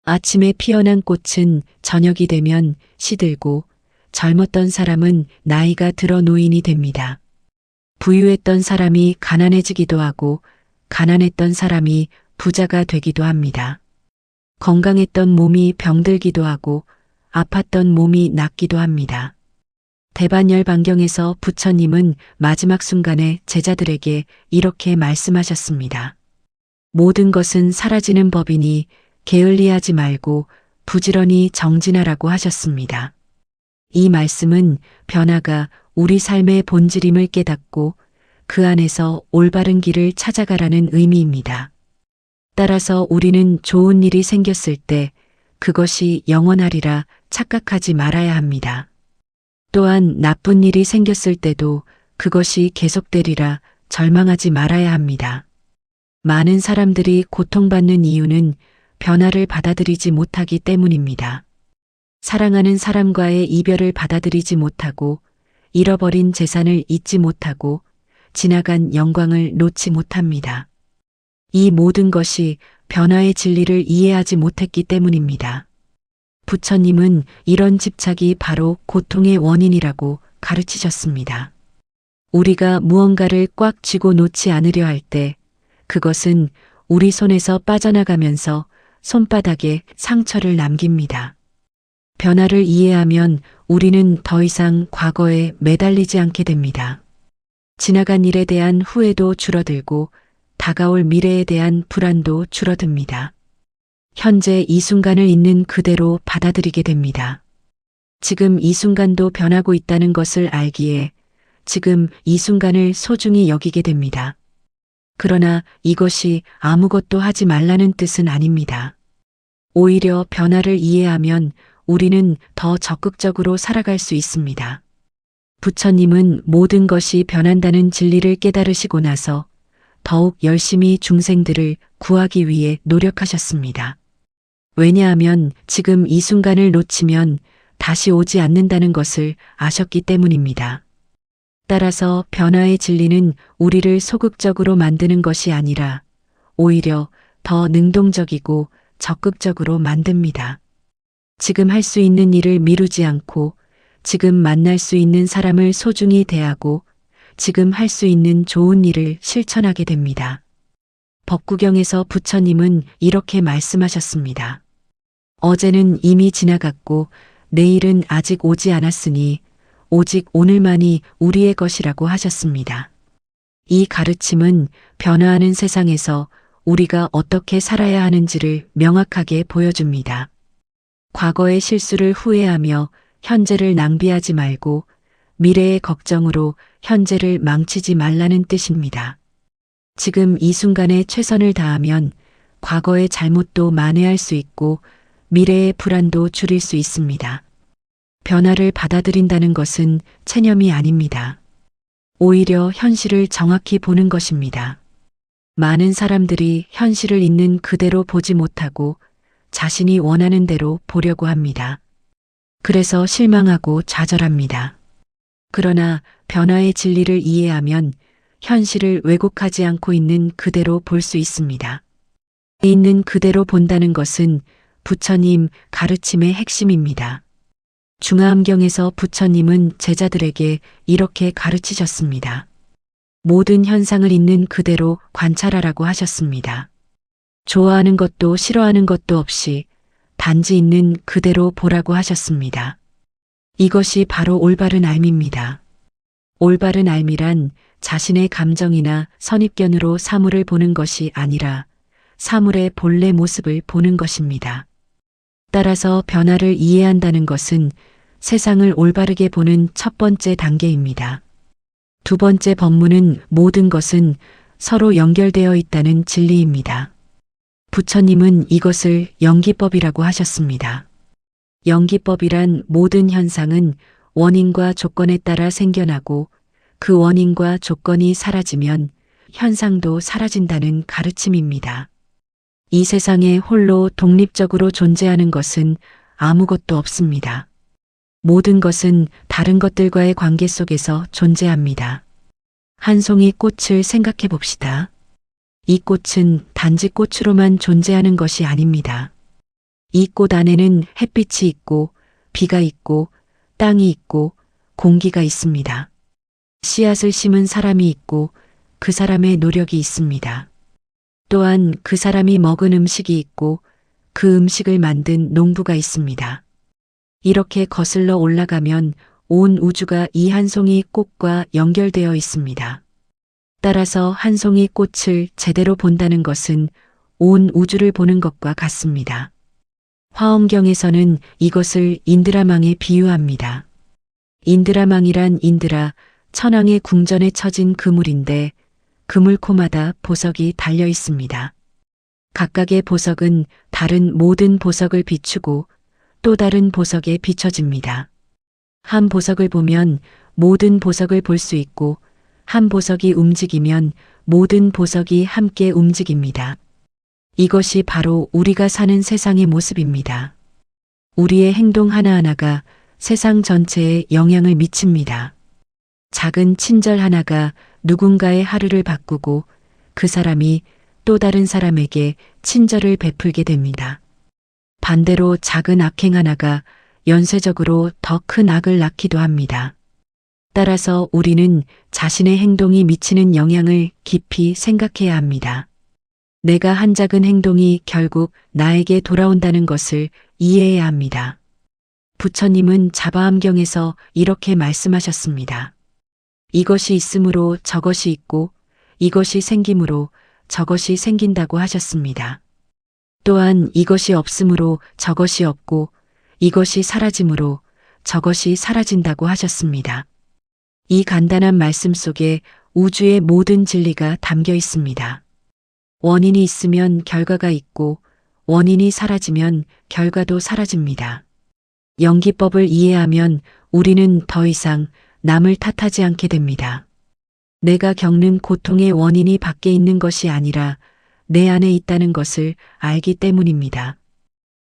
아침에 피어난 꽃은 저녁이 되면 시들고 젊었던 사람은 나이가 들어 노인이 됩니다. 부유했던 사람이 가난해지기도 하고 가난했던 사람이 부자가 되기도 합니다. 건강했던 몸이 병들기도 하고 아팠던 몸이 낫기도 합니다. 대반열반경에서 부처님은 마지막 순간에 제자들에게 이렇게 말씀하셨습니다. 모든 것은 사라지는 법이니 게을리하지 말고 부지런히 정진하라고 하셨습니다. 이 말씀은 변화가 우리 삶의 본질임을 깨닫고 그 안에서 올바른 길을 찾아가라는 의미입니다. 따라서 우리는 좋은 일이 생겼을 때 그것이 영원하리라 착각하지 말아야 합니다. 또한 나쁜 일이 생겼을 때도 그것이 계속되리라 절망하지 말아야 합니다. 많은 사람들이 고통받는 이유는 변화를 받아들이지 못하기 때문입니다. 사랑하는 사람과의 이별을 받아들이지 못하고 잃어버린 재산을 잊지 못하고 지나간 영광을 놓지 못합니다. 이 모든 것이 변화의 진리를 이해하지 못했기 때문입니다. 부처님은 이런 집착이 바로 고통의 원인이라고 가르치셨습니다. 우리가 무언가를 꽉 쥐고 놓지 않으려 할 때 그것은 우리 손에서 빠져나가면서 손바닥에 상처를 남깁니다. 변화를 이해하면 우리는 더 이상 과거에 매달리지 않게 됩니다. 지나간 일에 대한 후회도 줄어들고 다가올 미래에 대한 불안도 줄어듭니다. 현재 이 순간을 있는 그대로 받아들이게 됩니다. 지금 이 순간도 변하고 있다는 것을 알기에 지금 이 순간을 소중히 여기게 됩니다. 그러나 이것이 아무것도 하지 말라는 뜻은 아닙니다. 오히려 변화를 이해하면 우리는 더 적극적으로 살아갈 수 있습니다. 부처님은 모든 것이 변한다는 진리를 깨달으시고 나서 더욱 열심히 중생들을 구하기 위해 노력하셨습니다. 왜냐하면 지금 이 순간을 놓치면 다시 오지 않는다는 것을 아셨기 때문입니다. 따라서 변화의 진리는 우리를 소극적으로 만드는 것이 아니라 오히려 더 능동적이고 적극적으로 만듭니다. 지금 할 수 있는 일을 미루지 않고 지금 만날 수 있는 사람을 소중히 대하고 지금 할 수 있는 좋은 일을 실천하게 됩니다. 법구경에서 부처님은 이렇게 말씀하셨습니다. 어제는 이미 지나갔고 내일은 아직 오지 않았으니 오직 오늘만이 우리의 것이라고 하셨습니다. 이 가르침은 변화하는 세상에서 우리가 어떻게 살아야 하는지를 명확하게 보여줍니다. 과거의 실수를 후회하며 현재를 낭비하지 말고 미래의 걱정으로 현재를 망치지 말라는 뜻입니다. 지금 이 순간에 최선을 다하면 과거의 잘못도 만회할 수 있고 미래의 불안도 줄일 수 있습니다. 변화를 받아들인다는 것은 체념이 아닙니다. 오히려 현실을 정확히 보는 것입니다. 많은 사람들이 현실을 있는 그대로 보지 못하고 자신이 원하는 대로 보려고 합니다. 그래서 실망하고 좌절합니다. 그러나 변화의 진리를 이해하면 현실을 왜곡하지 않고 있는 그대로 볼 수 있습니다. 있는 그대로 본다는 것은 부처님 가르침의 핵심입니다. 중화암경에서 부처님은 제자들에게 이렇게 가르치셨습니다. 모든 현상을 있는 그대로 관찰하라고 하셨습니다. 좋아하는 것도 싫어하는 것도 없이 단지 있는 그대로 보라고 하셨습니다. 이것이 바로 올바른 알미입니다. 올바른 알미란 자신의 감정이나 선입견으로 사물을 보는 것이 아니라 사물의 본래 모습을 보는 것입니다. 따라서 변화를 이해한다는 것은 세상을 올바르게 보는 첫 번째 단계입니다. 두 번째 법문은 모든 것은 서로 연결되어 있다는 진리입니다. 부처님은 이것을 연기법이라고 하셨습니다. 연기법이란 모든 현상은 원인과 조건에 따라 생겨나고 그 원인과 조건이 사라지면 현상도 사라진다는 가르침입니다. 이 세상에 홀로 독립적으로 존재하는 것은 아무것도 없습니다. 모든 것은 다른 것들과의 관계 속에서 존재합니다. 한 송이 꽃을 생각해 봅시다. 이 꽃은 단지 꽃으로만 존재하는 것이 아닙니다. 이 꽃 안에는 햇빛이 있고 비가 있고 땅이 있고 공기가 있습니다. 씨앗을 심은 사람이 있고 그 사람의 노력이 있습니다. 또한 그 사람이 먹은 음식이 있고 그 음식을 만든 농부가 있습니다. 이렇게 거슬러 올라가면 온 우주가 이 한 송이 꽃과 연결되어 있습니다. 따라서 한 송이 꽃을 제대로 본다는 것은 온 우주를 보는 것과 같습니다. 화엄경에서는 이것을 인드라망에 비유합니다. 인드라망이란 인드라, 천왕의 궁전에 처진 그물인데 그물코마다 보석이 달려 있습니다. 각각의 보석은 다른 모든 보석을 비추고 또 다른 보석에 비춰집니다. 한 보석을 보면 모든 보석을 볼 수 있고 한 보석이 움직이면 모든 보석이 함께 움직입니다. 이것이 바로 우리가 사는 세상의 모습입니다. 우리의 행동 하나하나가 세상 전체에 영향을 미칩니다. 작은 친절 하나가 누군가의 하루를 바꾸고 그 사람이 또 다른 사람에게 친절을 베풀게 됩니다. 반대로 작은 악행 하나가 연쇄적으로 더 큰 악을 낳기도 합니다. 따라서 우리는 자신의 행동이 미치는 영향을 깊이 생각해야 합니다. 내가 한 작은 행동이 결국 나에게 돌아온다는 것을 이해해야 합니다. 부처님은 자바암경에서 이렇게 말씀하셨습니다. 이것이 있으므로 저것이 있고 이것이 생김으로 저것이 생긴다고 하셨습니다. 또한 이것이 없으므로 저것이 없고 이것이 사라짐으로 저것이 사라진다고 하셨습니다. 이 간단한 말씀 속에 우주의 모든 진리가 담겨 있습니다. 원인이 있으면 결과가 있고 원인이 사라지면 결과도 사라집니다. 연기법을 이해하면 우리는 더 이상 남을 탓하지 않게 됩니다. 내가 겪는 고통의 원인이 밖에 있는 것이 아니라 내 안에 있다는 것을 알기 때문입니다.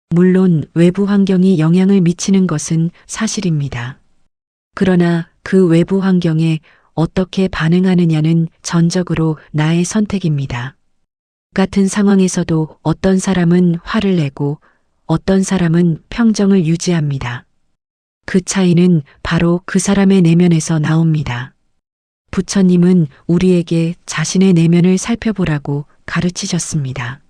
물론 외부 환경이 영향을 미치는 것은 사실입니다. 그러나 그 외부 환경에 어떻게 반응하느냐는 전적으로 나의 선택입니다. 같은 상황에서도 어떤 사람은 화를 내고 어떤 사람은 평정을 유지합니다. 그 차이는 바로 그 사람의 내면에서 나옵니다. 부처님은 우리에게 자신의 내면을 살펴보라고 가르치셨습니다.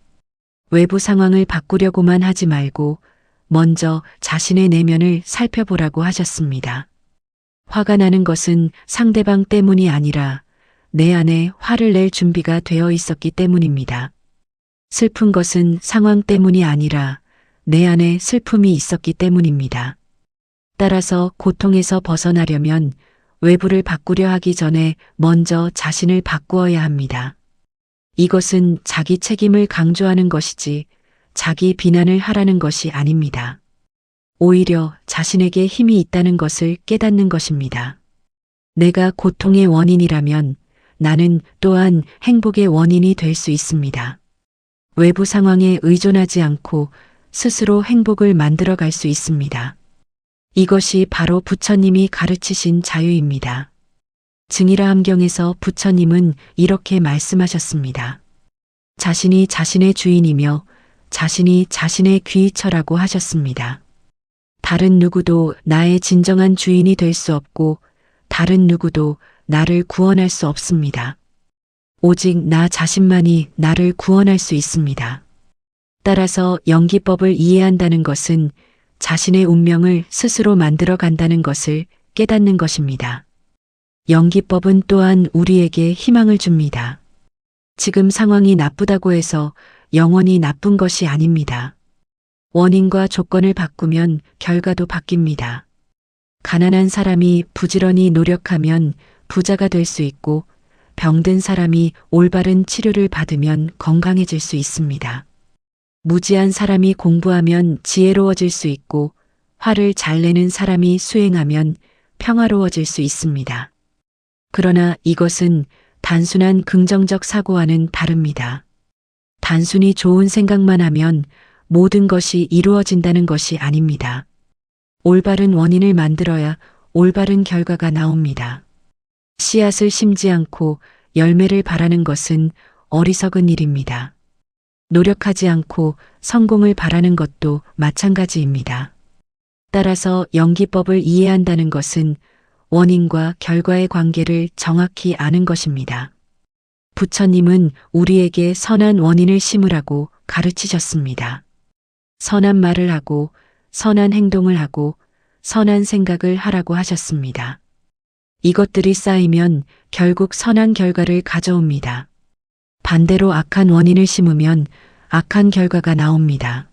외부 상황을 바꾸려고만 하지 말고 먼저 자신의 내면을 살펴보라고 하셨습니다. 화가 나는 것은 상대방 때문이 아니라 내 안에 화를 낼 준비가 되어 있었기 때문입니다. 슬픈 것은 상황 때문이 아니라 내 안에 슬픔이 있었기 때문입니다. 따라서 고통에서 벗어나려면 외부를 바꾸려 하기 전에 먼저 자신을 바꾸어야 합니다. 이것은 자기 책임을 강조하는 것이지 자기 비난을 하라는 것이 아닙니다. 오히려 자신에게 힘이 있다는 것을 깨닫는 것입니다. 내가 고통의 원인이라면 나는 또한 행복의 원인이 될 수 있습니다. 외부 상황에 의존하지 않고 스스로 행복을 만들어 갈 수 있습니다. 이것이 바로 부처님이 가르치신 자유입니다. 증일화암경에서 부처님은 이렇게 말씀하셨습니다. 자신이 자신의 주인이며 자신이 자신의 귀처라고 하셨습니다. 다른 누구도 나의 진정한 주인이 될 수 없고 다른 누구도 나를 구원할 수 없습니다. 오직 나 자신만이 나를 구원할 수 있습니다. 따라서 연기법을 이해한다는 것은 자신의 운명을 스스로 만들어 간다는 것을 깨닫는 것입니다. 연기법은 또한 우리에게 희망을 줍니다. 지금 상황이 나쁘다고 해서 영원히 나쁜 것이 아닙니다. 원인과 조건을 바꾸면 결과도 바뀝니다. 가난한 사람이 부지런히 노력하면 부자가 될 수 있고 병든 사람이 올바른 치료를 받으면 건강해질 수 있습니다. 무지한 사람이 공부하면 지혜로워질 수 있고 화를 잘 내는 사람이 수행하면 평화로워질 수 있습니다. 그러나 이것은 단순한 긍정적 사고와는 다릅니다. 단순히 좋은 생각만 하면 모든 것이 이루어진다는 것이 아닙니다. 올바른 원인을 만들어야 올바른 결과가 나옵니다. 씨앗을 심지 않고 열매를 바라는 것은 어리석은 일입니다. 노력하지 않고 성공을 바라는 것도 마찬가지입니다. 따라서 연기법을 이해한다는 것은 원인과 결과의 관계를 정확히 아는 것입니다. 부처님은 우리에게 선한 원인을 심으라고 가르치셨습니다. 선한 말을 하고 선한 행동을 하고 선한 생각을 하라고 하셨습니다. 이것들이 쌓이면 결국 선한 결과를 가져옵니다. 반대로 악한 원인을 심으면 악한 결과가 나옵니다.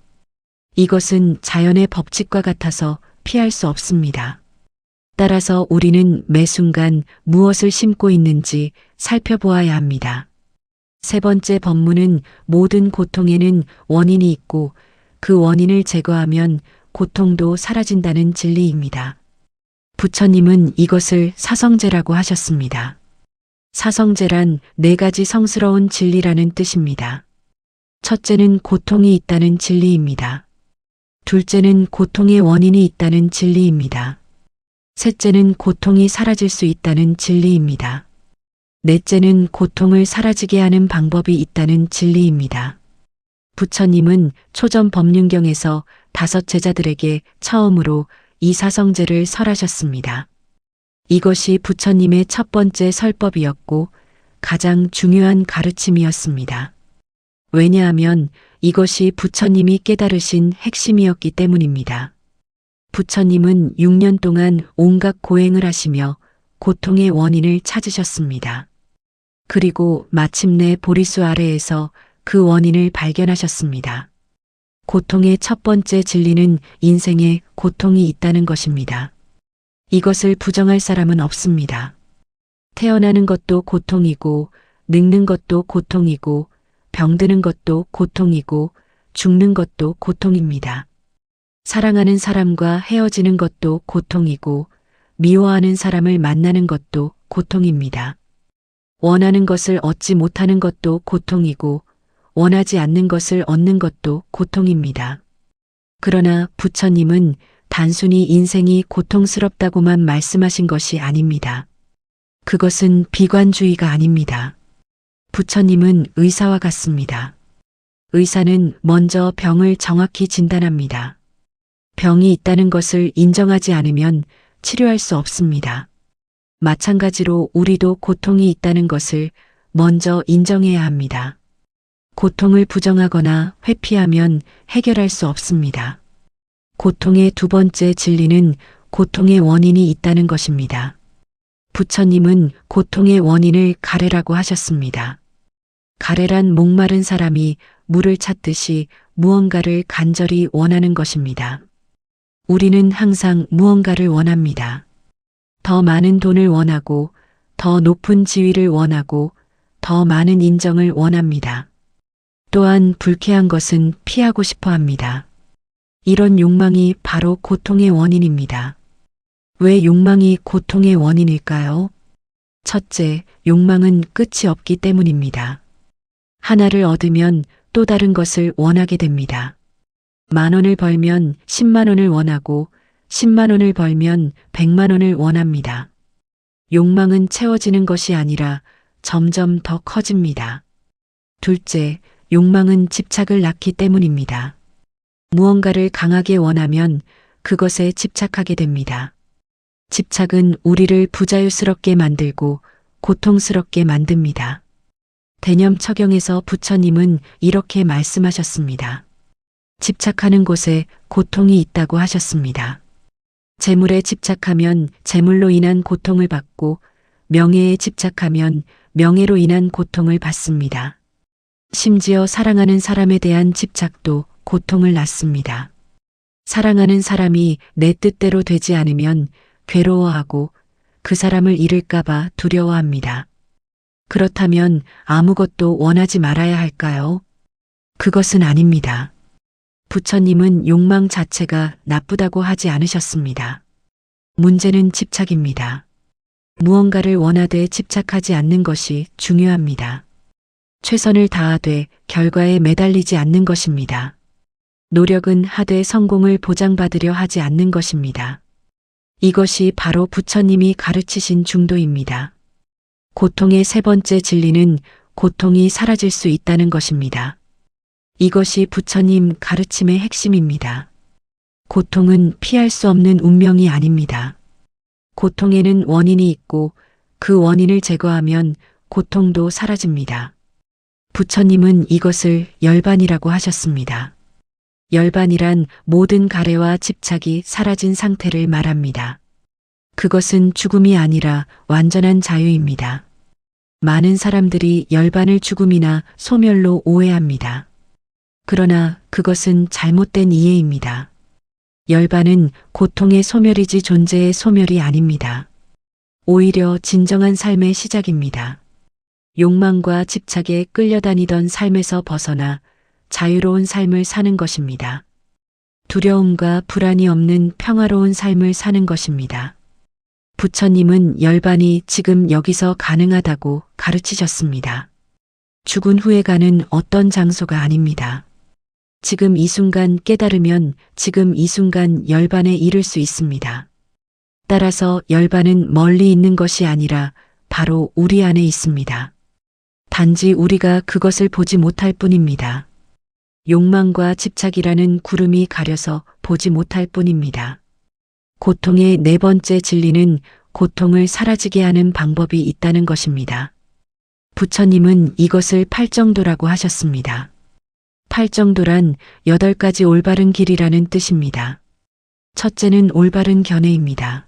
이것은 자연의 법칙과 같아서 피할 수 없습니다. 따라서 우리는 매 순간 무엇을 심고 있는지 살펴보아야 합니다. 세 번째 법문은 모든 고통에는 원인이 있고 그 원인을 제거하면 고통도 사라진다는 진리입니다. 부처님은 이것을 사성제라고 하셨습니다. 사성제란 4가지 성스러운 진리라는 뜻입니다. 첫째는 고통이 있다는 진리입니다. 둘째는 고통의 원인이 있다는 진리입니다. 셋째는 고통이 사라질 수 있다는 진리입니다. 넷째는 고통을 사라지게 하는 방법이 있다는 진리입니다. 부처님은 초전 법륜경에서 5 제자들에게 처음으로 이 사성제를 설하셨습니다. 이것이 부처님의 첫 번째 설법이었고 가장 중요한 가르침이었습니다. 왜냐하면 이것이 부처님이 깨달으신 핵심이었기 때문입니다. 부처님은 6년 동안 온갖 고행을 하시며 고통의 원인을 찾으셨습니다. 그리고 마침내 보리수 아래에서 그 원인을 발견하셨습니다. 고통의 첫 번째 진리는 인생에 고통이 있다는 것입니다. 이것을 부정할 사람은 없습니다. 태어나는 것도 고통이고, 늙는 것도 고통이고, 병드는 것도 고통이고, 죽는 것도 고통입니다. 사랑하는 사람과 헤어지는 것도 고통이고, 미워하는 사람을 만나는 것도 고통입니다. 원하는 것을 얻지 못하는 것도 고통이고, 원하지 않는 것을 얻는 것도 고통입니다. 그러나 부처님은 단순히 인생이 고통스럽다고만 말씀하신 것이 아닙니다. 그것은 비관주의가 아닙니다. 부처님은 의사와 같습니다. 의사는 먼저 병을 정확히 진단합니다. 병이 있다는 것을 인정하지 않으면 치료할 수 없습니다. 마찬가지로 우리도 고통이 있다는 것을 먼저 인정해야 합니다. 고통을 부정하거나 회피하면 해결할 수 없습니다. 고통의 두 번째 진리는 고통의 원인이 있다는 것입니다. 부처님은 고통의 원인을 가래라고 하셨습니다. 가래란 목마른 사람이 물을 찾듯이 무언가를 간절히 원하는 것입니다. 우리는 항상 무언가를 원합니다. 더 많은 돈을 원하고, 더 높은 지위를 원하고, 더 많은 인정을 원합니다. 또한 불쾌한 것은 피하고 싶어 합니다. 이런 욕망이 바로 고통의 원인입니다. 왜 욕망이 고통의 원인일까요? 첫째, 욕망은 끝이 없기 때문입니다. 하나를 얻으면 또 다른 것을 원하게 됩니다. 10,000원을 벌면 10만 원을 원하고 10만 원을 벌면 100만 원을 원합니다. 욕망은 채워지는 것이 아니라 점점 더 커집니다. 둘째, 욕망은 집착을 낳기 때문입니다. 무언가를 강하게 원하면 그것에 집착하게 됩니다. 집착은 우리를 부자유스럽게 만들고 고통스럽게 만듭니다. 대념처경에서 부처님은 이렇게 말씀하셨습니다. 집착하는 곳에 고통이 있다고 하셨습니다. 재물에 집착하면 재물로 인한 고통을 받고 명예에 집착하면 명예로 인한 고통을 받습니다. 심지어 사랑하는 사람에 대한 집착도 고통을 낳습니다. 사랑하는 사람이 내 뜻대로 되지 않으면 괴로워하고 그 사람을 잃을까봐 두려워합니다. 그렇다면 아무것도 원하지 말아야 할까요? 그것은 아닙니다. 부처님은 욕망 자체가 나쁘다고 하지 않으셨습니다. 문제는 집착입니다. 무언가를 원하되 집착하지 않는 것이 중요합니다. 최선을 다하되 결과에 매달리지 않는 것입니다. 노력은 하되 성공을 보장받으려 하지 않는 것입니다. 이것이 바로 부처님이 가르치신 중도입니다. 고통의 세 번째 진리는 고통이 사라질 수 있다는 것입니다. 이것이 부처님 가르침의 핵심입니다. 고통은 피할 수 없는 운명이 아닙니다. 고통에는 원인이 있고 그 원인을 제거하면 고통도 사라집니다. 부처님은 이것을 열반이라고 하셨습니다. 열반이란 모든 가래와 집착이 사라진 상태를 말합니다. 그것은 죽음이 아니라 완전한 자유입니다. 많은 사람들이 열반을 죽음이나 소멸로 오해합니다. 그러나 그것은 잘못된 이해입니다. 열반은 고통의 소멸이지 존재의 소멸이 아닙니다. 오히려 진정한 삶의 시작입니다. 욕망과 집착에 끌려다니던 삶에서 벗어나 자유로운 삶을 사는 것입니다. 두려움과 불안이 없는 평화로운 삶을 사는 것입니다. 부처님은 열반이 지금 여기서 가능하다고 가르치셨습니다. 죽은 후에 가는 어떤 장소가 아닙니다. 지금 이 순간 깨달으면 지금 이 순간 열반에 이를 수 있습니다. 따라서 열반은 멀리 있는 것이 아니라 바로 우리 안에 있습니다. 단지 우리가 그것을 보지 못할 뿐입니다. 욕망과 집착이라는 구름이 가려서 보지 못할 뿐입니다. 고통의 네 번째 진리는 고통을 사라지게 하는 방법이 있다는 것입니다. 부처님은 이것을 팔정도라고 하셨습니다. 팔정도란 8가지 올바른 길이라는 뜻입니다. 첫째는 올바른 견해입니다.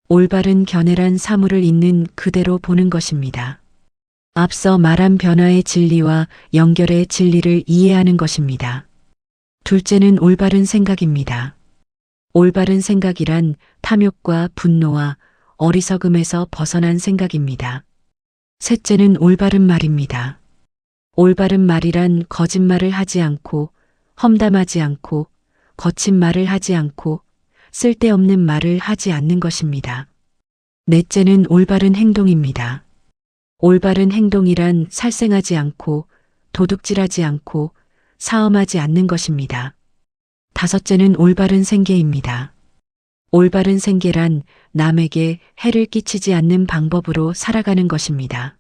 올바른 견해란 사물을 있는 그대로 보는 것입니다. 앞서 말한 변화의 진리와 연결의 진리를 이해하는 것입니다. 둘째는 올바른 생각입니다. 올바른 생각이란 탐욕과 분노와 어리석음에서 벗어난 생각입니다. 셋째는 올바른 말입니다. 올바른 말이란 거짓말을 하지 않고, 험담하지 않고, 거친 말을 하지 않고, 쓸데없는 말을 하지 않는 것입니다. 넷째는 올바른 행동입니다. 올바른 행동이란 살생하지 않고, 도둑질하지 않고, 사엄하지 않는 것입니다. 다섯째는 올바른 생계입니다. 올바른 생계란 남에게 해를 끼치지 않는 방법으로 살아가는 것입니다.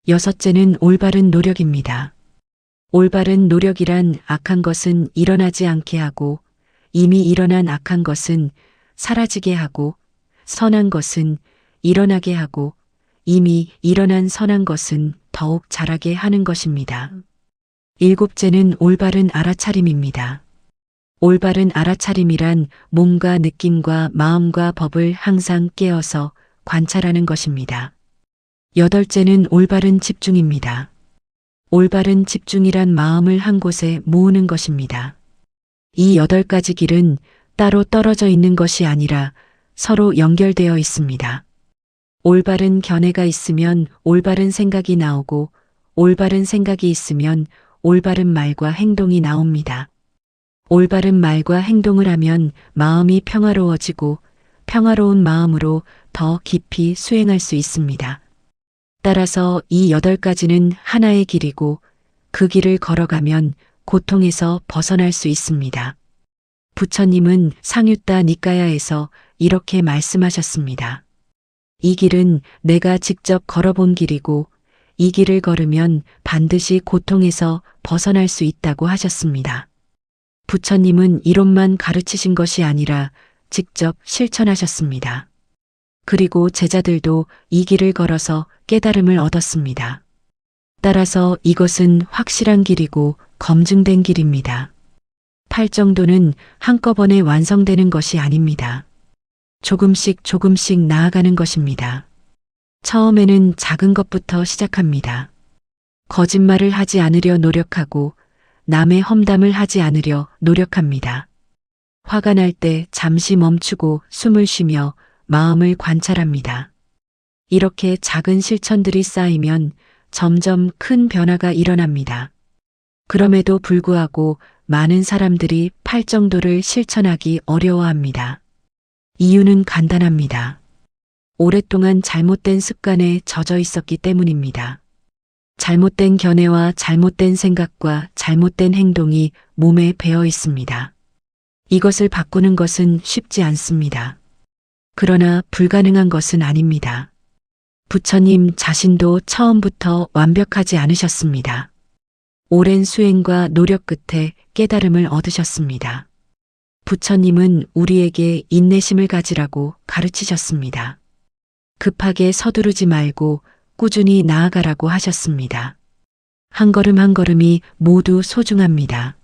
여섯째는 올바른 노력입니다. 올바른 노력이란 악한 것은 일어나지 않게 하고, 이미 일어난 악한 것은 사라지게 하고, 선한 것은 일어나게 하고, 이미 일어난 선한 것은 더욱 자라게 하는 것입니다. 일곱째는 올바른 알아차림입니다. 올바른 알아차림이란 몸과 느낌과 마음과 법을 항상 깨어서 관찰하는 것입니다. 여덟째는 올바른 집중입니다. 올바른 집중이란 마음을 한 곳에 모으는 것입니다. 이 8가지 길은 따로 떨어져 있는 것이 아니라 서로 연결되어 있습니다. 올바른 견해가 있으면 올바른 생각이 나오고, 올바른 생각이 있으면 올바른 말과 행동이 나옵니다. 올바른 말과 행동을 하면 마음이 평화로워지고, 평화로운 마음으로 더 깊이 수행할 수 있습니다. 따라서 이 8가지는 하나의 길이고, 그 길을 걸어가면 고통에서 벗어날 수 있습니다. 부처님은 상유타 니까야에서 이렇게 말씀하셨습니다. 이 길은 내가 직접 걸어본 길이고, 이 길을 걸으면 반드시 고통에서 벗어날 수 있다고 하셨습니다. 부처님은 이론만 가르치신 것이 아니라 직접 실천하셨습니다. 그리고 제자들도 이 길을 걸어서 깨달음을 얻었습니다. 따라서 이것은 확실한 길이고 검증된 길입니다. 팔정도는 한꺼번에 완성되는 것이 아닙니다. 조금씩 조금씩 나아가는 것입니다. 처음에는 작은 것부터 시작합니다. 거짓말을 하지 않으려 노력하고, 남의 험담을 하지 않으려 노력합니다. 화가 날 때 잠시 멈추고 숨을 쉬며 마음을 관찰합니다. 이렇게 작은 실천들이 쌓이면 점점 큰 변화가 일어납니다. 그럼에도 불구하고 많은 사람들이 팔정도를 실천하기 어려워합니다. 이유는 간단합니다. 오랫동안 잘못된 습관에 젖어 있었기 때문입니다. 잘못된 견해와 잘못된 생각과 잘못된 행동이 몸에 배어 있습니다. 이것을 바꾸는 것은 쉽지 않습니다. 그러나 불가능한 것은 아닙니다. 부처님 자신도 처음부터 완벽하지 않으셨습니다. 오랜 수행과 노력 끝에 깨달음을 얻으셨습니다. 부처님은 우리에게 인내심을 가지라고 가르치셨습니다. 급하게 서두르지 말고 꾸준히 나아가라고 하셨습니다. 한 걸음 한 걸음이 모두 소중합니다.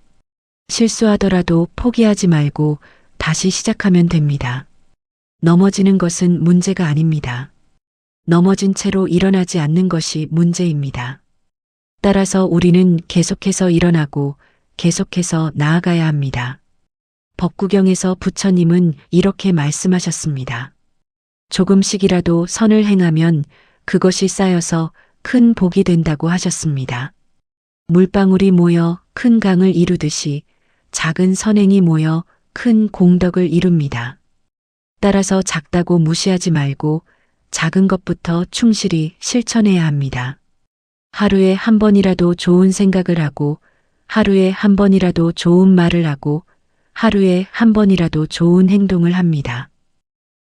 실수하더라도 포기하지 말고 다시 시작하면 됩니다. 넘어지는 것은 문제가 아닙니다. 넘어진 채로 일어나지 않는 것이 문제입니다. 따라서 우리는 계속해서 일어나고 계속해서 나아가야 합니다. 법구경에서 부처님은 이렇게 말씀하셨습니다. 조금씩이라도 선을 행하면 그것이 쌓여서 큰 복이 된다고 하셨습니다. 물방울이 모여 큰 강을 이루듯이 작은 선행이 모여 큰 공덕을 이룹니다. 따라서 작다고 무시하지 말고 작은 것부터 충실히 실천해야 합니다. 하루에 한 번이라도 좋은 생각을 하고, 하루에 한 번이라도 좋은 말을 하고, 하루에 한 번이라도 좋은 행동을 합니다.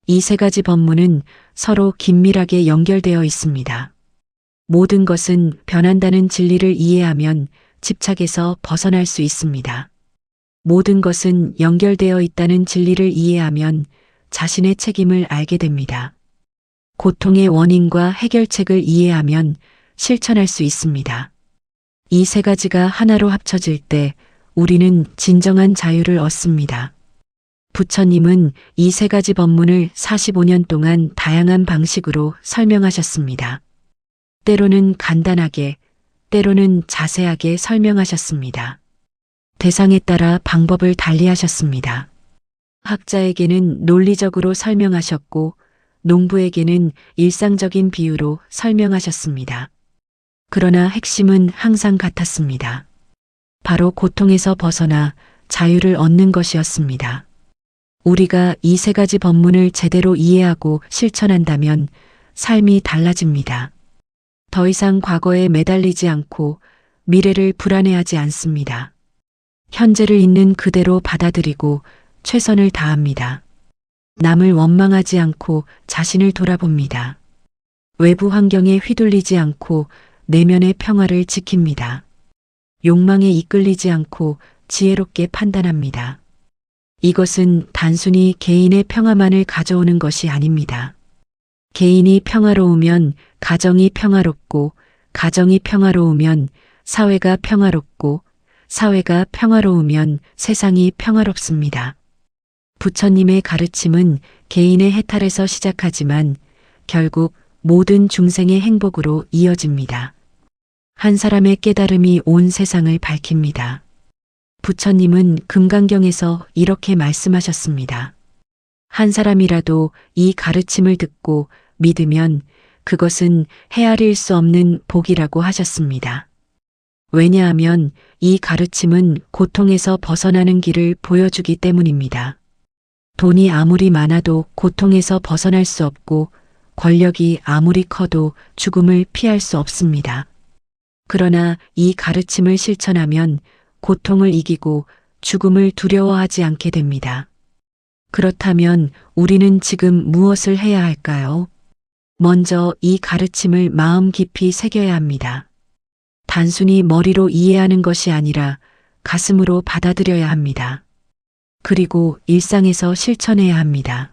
이 3가지 법문은 서로 긴밀하게 연결되어 있습니다. 모든 것은 변한다는 진리를 이해하면 집착에서 벗어날 수 있습니다. 모든 것은 연결되어 있다는 진리를 이해하면 자신의 책임을 알게 됩니다. 고통의 원인과 해결책을 이해하면 실천할 수 있습니다. 이 3가지가 하나로 합쳐질 때 우리는 진정한 자유를 얻습니다. 부처님은 이 세 가지 법문을 45년 동안 다양한 방식으로 설명하셨습니다. 때로는 간단하게, 때로는 자세하게 설명하셨습니다. 대상에 따라 방법을 달리하셨습니다. 학자에게는 논리적으로 설명하셨고, 농부에게는 일상적인 비유로 설명하셨습니다. 그러나 핵심은 항상 같았습니다. 바로 고통에서 벗어나 자유를 얻는 것이었습니다. 우리가 이 세 가지 법문을 제대로 이해하고 실천한다면 삶이 달라집니다. 더 이상 과거에 매달리지 않고 미래를 불안해하지 않습니다. 현재를 있는 그대로 받아들이고 최선을 다합니다. 남을 원망하지 않고 자신을 돌아봅니다. 외부 환경에 휘둘리지 않고 내면의 평화를 지킵니다. 욕망에 이끌리지 않고 지혜롭게 판단합니다. 이것은 단순히 개인의 평화만을 가져오는 것이 아닙니다. 개인이 평화로우면 가정이 평화롭고, 가정이 평화로우면 사회가 평화롭고, 사회가 평화로우면 세상이 평화롭습니다. 부처님의 가르침은 개인의 해탈에서 시작하지만 결국 모든 중생의 행복으로 이어집니다. 한 사람의 깨달음이 온 세상을 밝힙니다. 부처님은 금강경에서 이렇게 말씀하셨습니다. 한 사람이라도 이 가르침을 듣고 믿으면 그것은 헤아릴 수 없는 복이라고 하셨습니다. 왜냐하면 이 가르침은 고통에서 벗어나는 길을 보여주기 때문입니다. 돈이 아무리 많아도 고통에서 벗어날 수 없고, 권력이 아무리 커도 죽음을 피할 수 없습니다. 그러나 이 가르침을 실천하면 고통을 이기고 죽음을 두려워하지 않게 됩니다. 그렇다면 우리는 지금 무엇을 해야 할까요? 먼저 이 가르침을 마음 깊이 새겨야 합니다. 단순히 머리로 이해하는 것이 아니라 가슴으로 받아들여야 합니다. 그리고 일상에서 실천해야 합니다.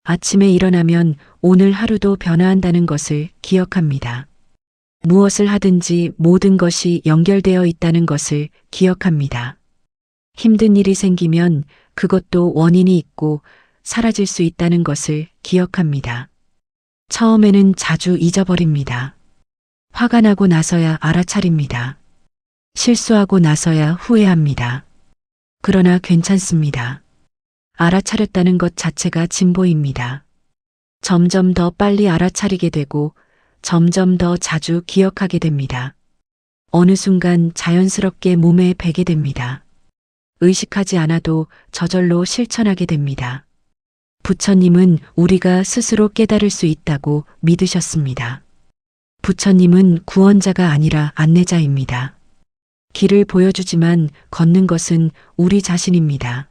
아침에 일어나면 오늘 하루도 변화한다는 것을 기억합니다. 무엇을 하든지 모든 것이 연결되어 있다는 것을 기억합니다. 힘든 일이 생기면 그것도 원인이 있고 사라질 수 있다는 것을 기억합니다. 처음에는 자주 잊어버립니다. 화가 나고 나서야 알아차립니다. 실수하고 나서야 후회합니다. 그러나 괜찮습니다. 알아차렸다는 것 자체가 진보입니다. 점점 더 빨리 알아차리게 되고 점점 더 자주 기억하게 됩니다. 어느 순간 자연스럽게 몸에 배게 됩니다. 의식하지 않아도 저절로 실천하게 됩니다. 부처님은 우리가 스스로 깨달을 수 있다고 믿으셨습니다. 부처님은 구원자가 아니라 안내자입니다. 길을 보여주지만 걷는 것은 우리 자신입니다.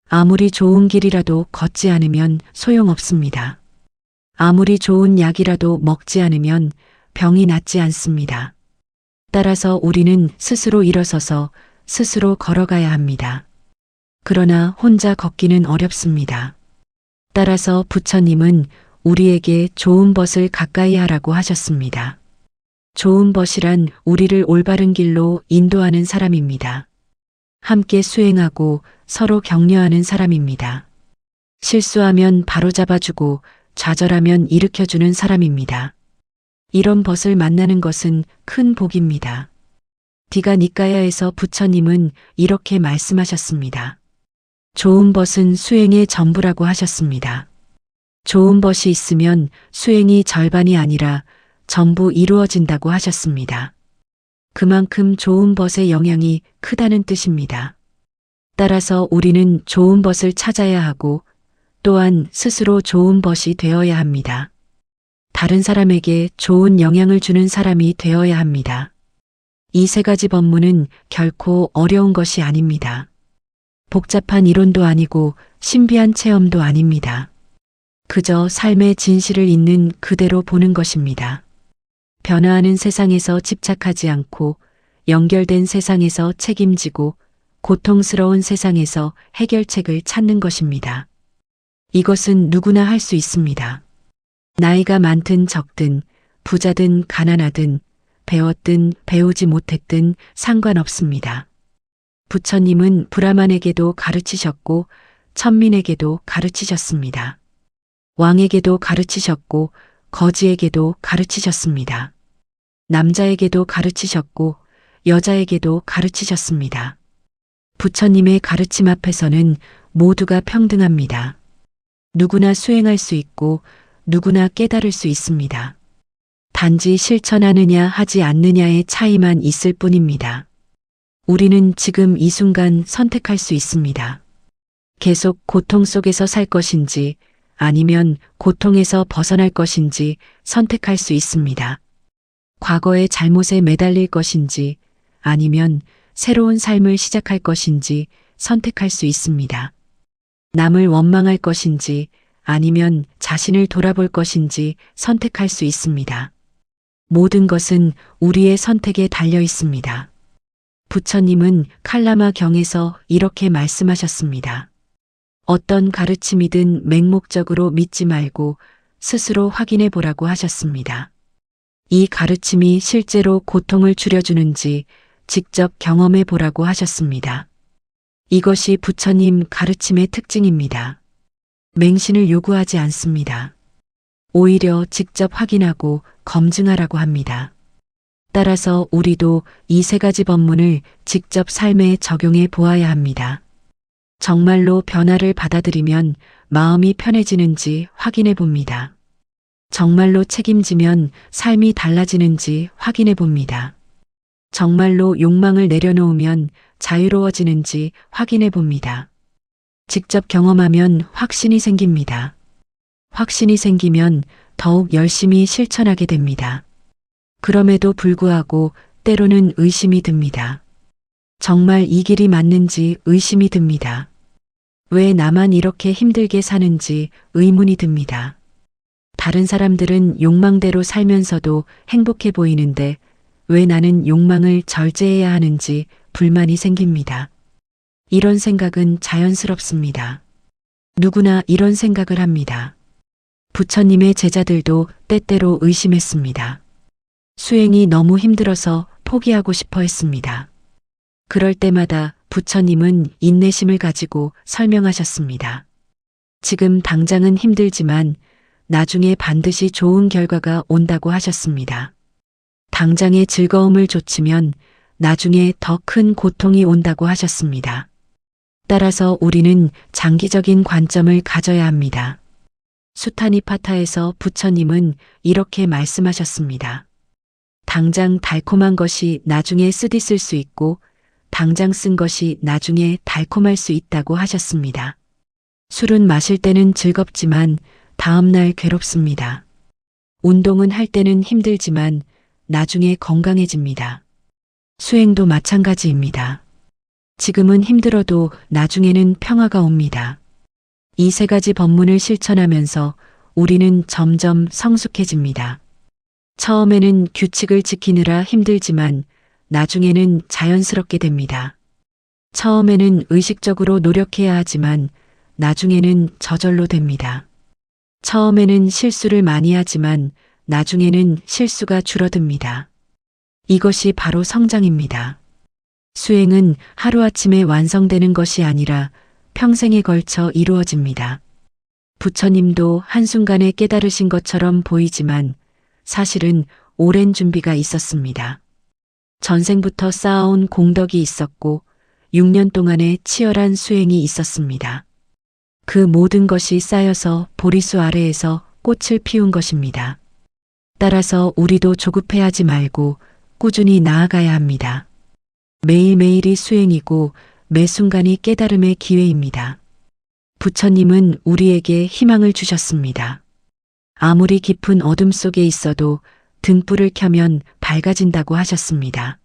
아무리 좋은 길이라도 걷지 않으면 소용없습니다. 아무리 좋은 약이라도 먹지 않으면 병이 낫지 않습니다. 따라서 우리는 스스로 일어서서 스스로 걸어가야 합니다. 그러나 혼자 걷기는 어렵습니다. 따라서 부처님은 우리에게 좋은 벗을 가까이 하라고 하셨습니다. 좋은 벗이란 우리를 올바른 길로 인도하는 사람입니다. 함께 수행하고 서로 격려하는 사람입니다. 실수하면 바로잡아주고 좌절하면 일으켜주는 사람입니다. 이런 벗을 만나는 것은 큰 복입니다. 디가니까야에서 부처님은 이렇게 말씀하셨습니다. 좋은 벗은 수행의 전부라고 하셨습니다. 좋은 벗이 있으면 수행이 절반이 아니라 전부 이루어진다고 하셨습니다. 그만큼 좋은 벗의 영향이 크다는 뜻입니다. 따라서 우리는 좋은 벗을 찾아야 하고 또한 스스로 좋은 벗이 되어야 합니다. 다른 사람에게 좋은 영향을 주는 사람이 되어야 합니다. 이 세 가지 법문은 결코 어려운 것이 아닙니다. 복잡한 이론도 아니고 신비한 체험도 아닙니다. 그저 삶의 진실을 있는 그대로 보는 것입니다. 변화하는 세상에서 집착하지 않고 연결된 세상에서 책임지고 고통스러운 세상에서 해결책을 찾는 것입니다. 이것은 누구나 할 수 있습니다. 나이가 많든 적든 부자든 가난하든 배웠든 배우지 못했든 상관없습니다. 부처님은 브라만에게도 가르치셨고 천민에게도 가르치셨습니다. 왕에게도 가르치셨고 거지에게도 가르치셨습니다. 남자에게도 가르치셨고 여자에게도 가르치셨습니다. 부처님의 가르침 앞에서는 모두가 평등합니다. 누구나 수행할 수 있고 누구나 깨달을 수 있습니다. 단지 실천하느냐 하지 않느냐의 차이만 있을 뿐입니다. 우리는 지금 이 순간 선택할 수 있습니다. 계속 고통 속에서 살 것인지 아니면 고통에서 벗어날 것인지 선택할 수 있습니다. 과거의 잘못에 매달릴 것인지 아니면 새로운 삶을 시작할 것인지 선택할 수 있습니다. 남을 원망할 것인지 아니면 자신을 돌아볼 것인지 선택할 수 있습니다. 모든 것은 우리의 선택에 달려 있습니다. 부처님은 칼라마 경에서 이렇게 말씀하셨습니다. 어떤 가르침이든 맹목적으로 믿지 말고 스스로 확인해 보라고 하셨습니다. 이 가르침이 실제로 고통을 줄여주는지 직접 경험해 보라고 하셨습니다. 이것이 부처님 가르침의 특징입니다. 맹신을 요구하지 않습니다. 오히려 직접 확인하고 검증하라고 합니다. 따라서 우리도 이 세 가지 법문을 직접 삶에 적용해 보아야 합니다. 정말로 변화를 받아들이면 마음이 편해지는지 확인해 봅니다. 정말로 책임지면 삶이 달라지는지 확인해 봅니다. 정말로 욕망을 내려놓으면 자유로워지는지 확인해 봅니다. 직접 경험하면 확신이 생깁니다. 확신이 생기면 더욱 열심히 실천하게 됩니다. 그럼에도 불구하고 때로는 의심이 듭니다. 정말 이 길이 맞는지 의심이 듭니다. 왜 나만 이렇게 힘들게 사는지 의문이 듭니다. 다른 사람들은 욕망대로 살면서도 행복해 보이는데 왜 나는 욕망을 절제해야 하는지 불만이 생깁니다. 이런 생각은 자연스럽습니다. 누구나 이런 생각을 합니다. 부처님의 제자들도 때때로 의심했습니다. 수행이 너무 힘들어서 포기하고 싶어 했습니다. 그럴 때마다 부처님은 인내심을 가지고 설명하셨습니다. 지금 당장은 힘들지만 나중에 반드시 좋은 결과가 온다고 하셨습니다. 당장의 즐거움을 좇으면 나중에 더 큰 고통이 온다고 하셨습니다. 따라서 우리는 장기적인 관점을 가져야 합니다. 수타니파타에서 부처님은 이렇게 말씀하셨습니다. 당장 달콤한 것이 나중에 쓰디쓸 수 있고 당장 쓴 것이 나중에 달콤할 수 있다고 하셨습니다. 술은 마실 때는 즐겁지만 다음날 괴롭습니다. 운동은 할 때는 힘들지만 나중에 건강해집니다. 수행도 마찬가지입니다. 지금은 힘들어도 나중에는 평화가 옵니다. 이 세 가지 법문을 실천하면서 우리는 점점 성숙해집니다. 처음에는 규칙을 지키느라 힘들지만 나중에는 자연스럽게 됩니다. 처음에는 의식적으로 노력해야 하지만 나중에는 저절로 됩니다. 처음에는 실수를 많이 하지만 나중에는 실수가 줄어듭니다. 이것이 바로 성장입니다. 수행은 하루아침에 완성되는 것이 아니라 평생에 걸쳐 이루어집니다. 부처님도 한순간에 깨달으신 것처럼 보이지만 사실은 오랜 준비가 있었습니다. 전생부터 쌓아온 공덕이 있었고 6년 동안의 치열한 수행이 있었습니다. 그 모든 것이 쌓여서 보리수 아래에서 꽃을 피운 것입니다. 따라서 우리도 조급해하지 말고 꾸준히 나아가야 합니다. 매일매일이 수행이고 매 순간이 깨달음의 기회입니다. 부처님은 우리에게 희망을 주셨습니다. 아무리 깊은 어둠 속에 있어도 등불을 켜면 밝아진다고 하셨습니다.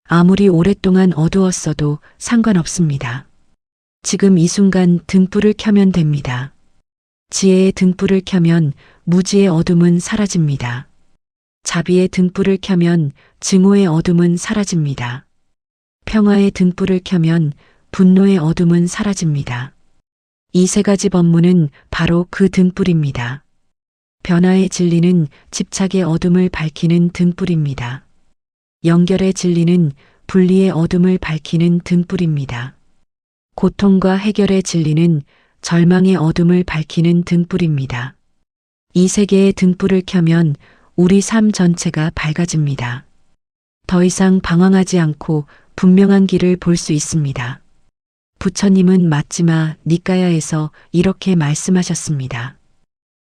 아무리 오랫동안 어두웠어도 상관없습니다. 지금 이 순간 등불을 켜면 됩니다. 지혜의 등불을 켜면 무지의 어둠은 사라집니다. 자비의 등불을 켜면 증오의 어둠은 사라집니다. 평화의 등불을 켜면 분노의 어둠은 사라집니다. 이 세 가지 법문은 바로 그 등불입니다. 변화의 진리는 집착의 어둠을 밝히는 등불입니다. 연결의 진리는 분리의 어둠을 밝히는 등불입니다. 고통과 해결의 진리는 절망의 어둠을 밝히는 등불입니다. 이 세 개의 등불을 켜면 우리 삶 전체가 밝아집니다. 더 이상 방황하지 않고 분명한 길을 볼 수 있습니다. 부처님은 ματ지마 니까야에서 이렇게 말씀하셨습니다.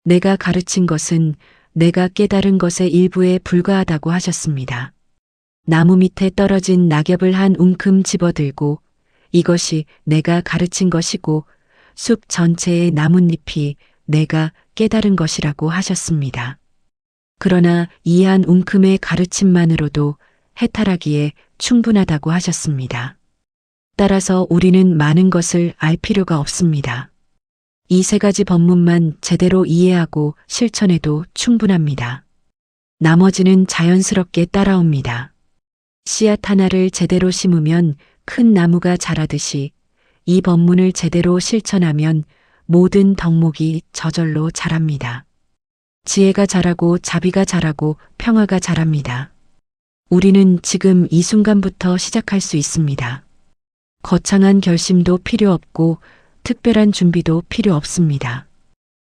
내가 가르친 것은 내가 깨달은 것의 일부에 불과하다고 하셨습니다. 나무 밑에 떨어진 낙엽을 한 움큼 집어들고 이것이 내가 가르친 것이고 숲 전체의 나뭇잎이 내가 깨달은 것이라고 하셨습니다. 그러나 이 한 움큼의 가르침만으로도 해탈하기에 충분하다고 하셨습니다. 따라서 우리는 많은 것을 알 필요가 없습니다. 이 세 가지 법문만 제대로 이해하고 실천해도 충분합니다. 나머지는 자연스럽게 따라옵니다. 씨앗 하나를 제대로 심으면 큰 나무가 자라듯이 이 법문을 제대로 실천하면 모든 덕목이 저절로 자랍니다. 지혜가 자라고 자비가 자라고 평화가 자랍니다. 우리는 지금 이 순간부터 시작할 수 있습니다. 거창한 결심도 필요 없고 특별한 준비도 필요 없습니다.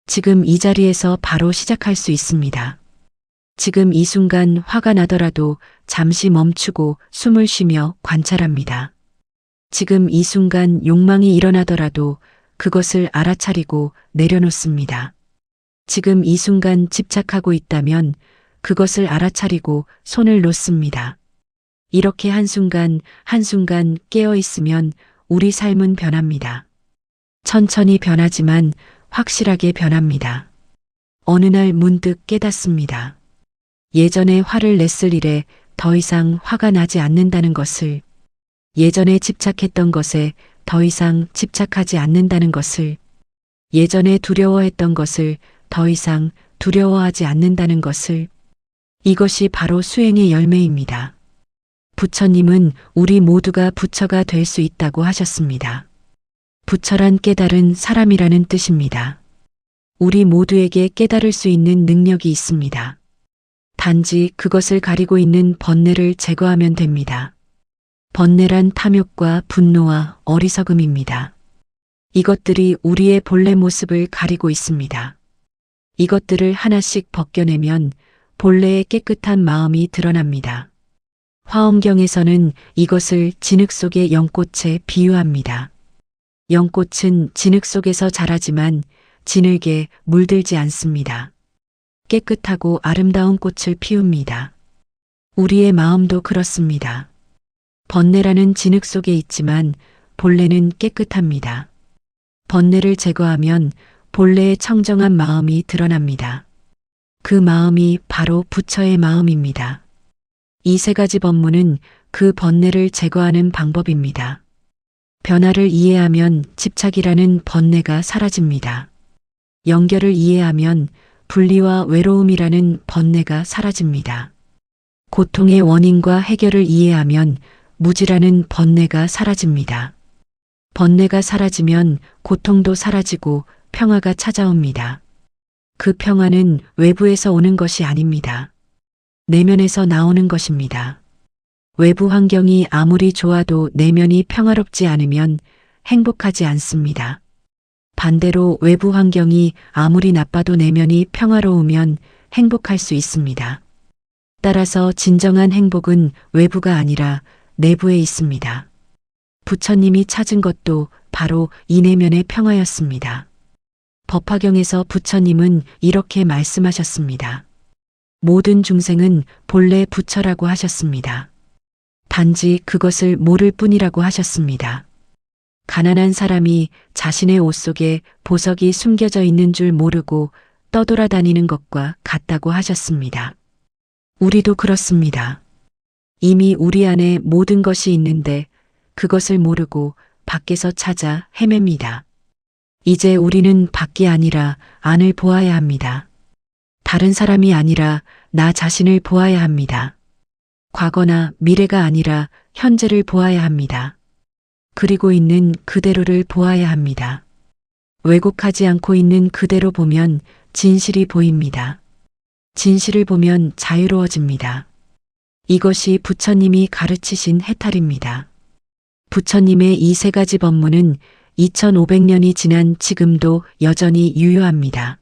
지금 이 자리에서 바로 시작할 수 있습니다. 지금 이 순간 화가 나더라도 잠시 멈추고 숨을 쉬며 관찰합니다. 지금 이 순간 욕망이 일어나더라도 그것을 알아차리고 내려놓습니다. 지금 이 순간 집착하고 있다면 그것을 알아차리고 손을 놓습니다. 이렇게 한순간 한순간 깨어 있으면 우리 삶은 변합니다. 천천히 변하지만 확실하게 변합니다. 어느 날 문득 깨닫습니다. 예전에 화를 냈을 일에 더 이상 화가 나지 않는다는 것을, 예전에 집착했던 것에 더 이상 집착하지 않는다는 것을, 예전에 두려워했던 것을 더 이상 두려워하지 않는다는 것을, 이것이 바로 수행의 열매입니다. 부처님은 우리 모두가 부처가 될 수 있다고 하셨습니다. 부처란 깨달은 사람이라는 뜻입니다. 우리 모두에게 깨달을 수 있는 능력이 있습니다. 단지 그것을 가리고 있는 번뇌를 제거하면 됩니다. 번뇌란 탐욕과 분노와 어리석음입니다. 이것들이 우리의 본래 모습을 가리고 있습니다. 이것들을 하나씩 벗겨내면 본래의 깨끗한 마음이 드러납니다. 화엄경에서는 이것을 진흙 속의 연꽃에 비유합니다. 연꽃은 진흙 속에서 자라지만 진흙에 물들지 않습니다. 깨끗하고 아름다운 꽃을 피웁니다. 우리의 마음도 그렇습니다. 번뇌라는 진흙 속에 있지만 본래는 깨끗합니다. 번뇌를 제거하면 본래의 청정한 마음이 드러납니다. 그 마음이 바로 부처의 마음입니다. 이 세 가지 법문은 그 번뇌를 제거하는 방법입니다. 변화를 이해하면 집착이라는 번뇌가 사라집니다. 연결을 이해하면 분리와 외로움이라는 번뇌가 사라집니다. 고통의 원인과 해결을 이해하면 무지라는 번뇌가 사라집니다. 번뇌가 사라지면 고통도 사라지고 평화가 찾아옵니다. 그 평화는 외부에서 오는 것이 아닙니다. 내면에서 나오는 것입니다. 외부 환경이 아무리 좋아도 내면이 평화롭지 않으면 행복하지 않습니다. 반대로 외부 환경이 아무리 나빠도 내면이 평화로우면 행복할 수 있습니다. 따라서 진정한 행복은 외부가 아니라 내부에 있습니다. 부처님이 찾은 것도 바로 이 내면의 평화였습니다. 법화경에서 부처님은 이렇게 말씀하셨습니다. 모든 중생은 본래 부처라고 하셨습니다. 단지 그것을 모를 뿐이라고 하셨습니다. 가난한 사람이 자신의 옷 속에 보석이 숨겨져 있는 줄 모르고 떠돌아다니는 것과 같다고 하셨습니다. 우리도 그렇습니다. 이미 우리 안에 모든 것이 있는데 그것을 모르고 밖에서 찾아 헤맵니다. 이제 우리는 밖이 아니라 안을 보아야 합니다. 다른 사람이 아니라 나 자신을 보아야 합니다. 과거나 미래가 아니라 현재를 보아야 합니다. 그리고 있는 그대로를 보아야 합니다. 왜곡하지 않고 있는 그대로 보면 진실이 보입니다. 진실을 보면 자유로워집니다. 이것이 부처님이 가르치신 해탈입니다. 부처님의 이 세 가지 법문은 2500년이 지난 지금도 여전히 유효합니다.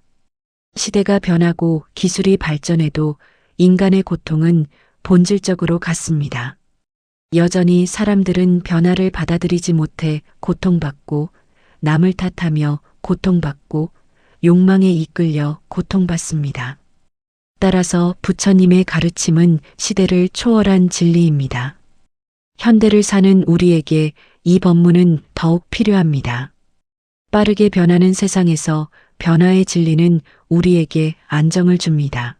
시대가 변하고 기술이 발전해도 인간의 고통은 본질적으로 같습니다. 여전히 사람들은 변화를 받아들이지 못해 고통받고, 남을 탓하며 고통받고, 욕망에 이끌려 고통받습니다. 따라서 부처님의 가르침은 시대를 초월한 진리입니다. 현대를 사는 우리에게 이 법문은 더욱 필요합니다. 빠르게 변하는 세상에서 변화의 진리는 우리에게 안정을 줍니다.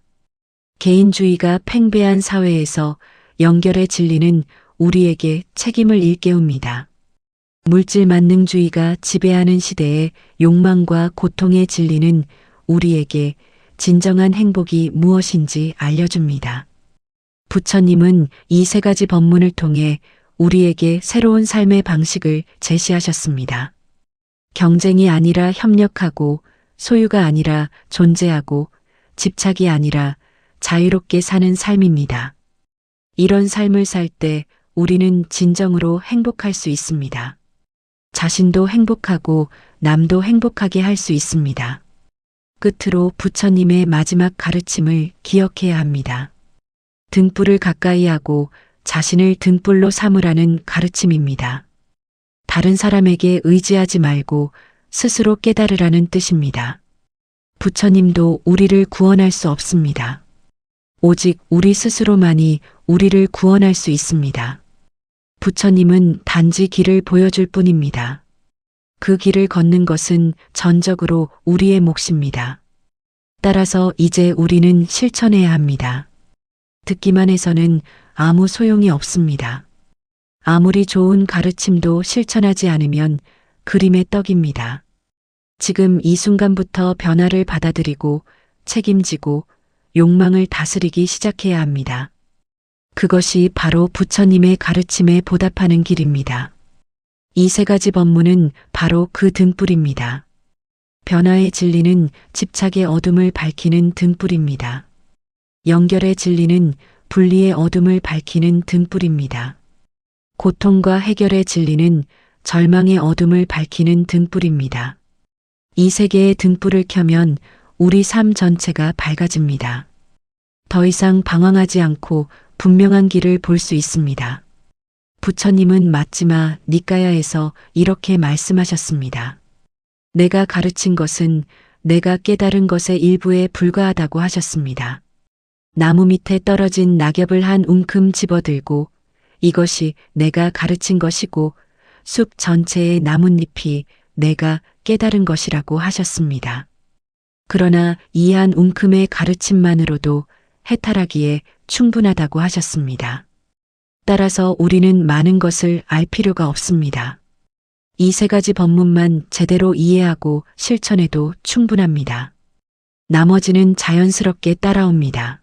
개인주의가 팽배한 사회에서 연결의 진리는 우리에게 책임을 일깨웁니다. 물질 만능주의가 지배하는 시대에 욕망과 고통의 진리는 우리에게 진정한 행복이 무엇인지 알려줍니다. 부처님은 이 세 가지 법문을 통해 우리에게 새로운 삶의 방식을 제시하셨습니다. 경쟁이 아니라 협력하고, 소유가 아니라 존재하고, 집착이 아니라 자유롭게 사는 삶입니다. 이런 삶을 살 때 우리는 진정으로 행복할 수 있습니다. 자신도 행복하고 남도 행복하게 할 수 있습니다. 끝으로 부처님의 마지막 가르침을 기억해야 합니다. 등불을 가까이 하고 자신을 등불로 삼으라는 가르침입니다. 다른 사람에게 의지하지 말고 스스로 깨달으라는 뜻입니다. 부처님도 우리를 구원할 수 없습니다. 오직 우리 스스로만이 우리를 구원할 수 있습니다. 부처님은 단지 길을 보여줄 뿐입니다. 그 길을 걷는 것은 전적으로 우리의 몫입니다. 따라서 이제 우리는 실천해야 합니다. 듣기만 해서는 아무 소용이 없습니다. 아무리 좋은 가르침도 실천하지 않으면 그림의 떡입니다. 지금 이 순간부터 변화를 받아들이고 책임지고 욕망을 다스리기 시작해야 합니다. 그것이 바로 부처님의 가르침에 보답하는 길입니다. 이 세 가지 법문은 바로 그 등불입니다. 변화의 진리는 집착의 어둠을 밝히는 등불입니다. 연결의 진리는 분리의 어둠을 밝히는 등불입니다. 고통과 해결의 진리는 절망의 어둠을 밝히는 등불입니다. 이 세 개의 등불을 켜면 우리 삶 전체가 밝아집니다. 더 이상 방황하지 않고 분명한 길을 볼 수 있습니다. 부처님은 마찌마 니까야에서 이렇게 말씀하셨습니다. 내가 가르친 것은 내가 깨달은 것의 일부에 불과하다고 하셨습니다. 나무 밑에 떨어진 낙엽을 한 움큼 집어들고 이것이 내가 가르친 것이고 숲 전체의 나뭇잎이 내가 깨달은 것이라고 하셨습니다. 그러나 이 한 움큼의 가르침만으로도 해탈하기에 충분하다고 하셨습니다. 따라서 우리는 많은 것을 알 필요가 없습니다. 이 세 가지 법문만 제대로 이해하고 실천해도 충분합니다. 나머지는 자연스럽게 따라옵니다.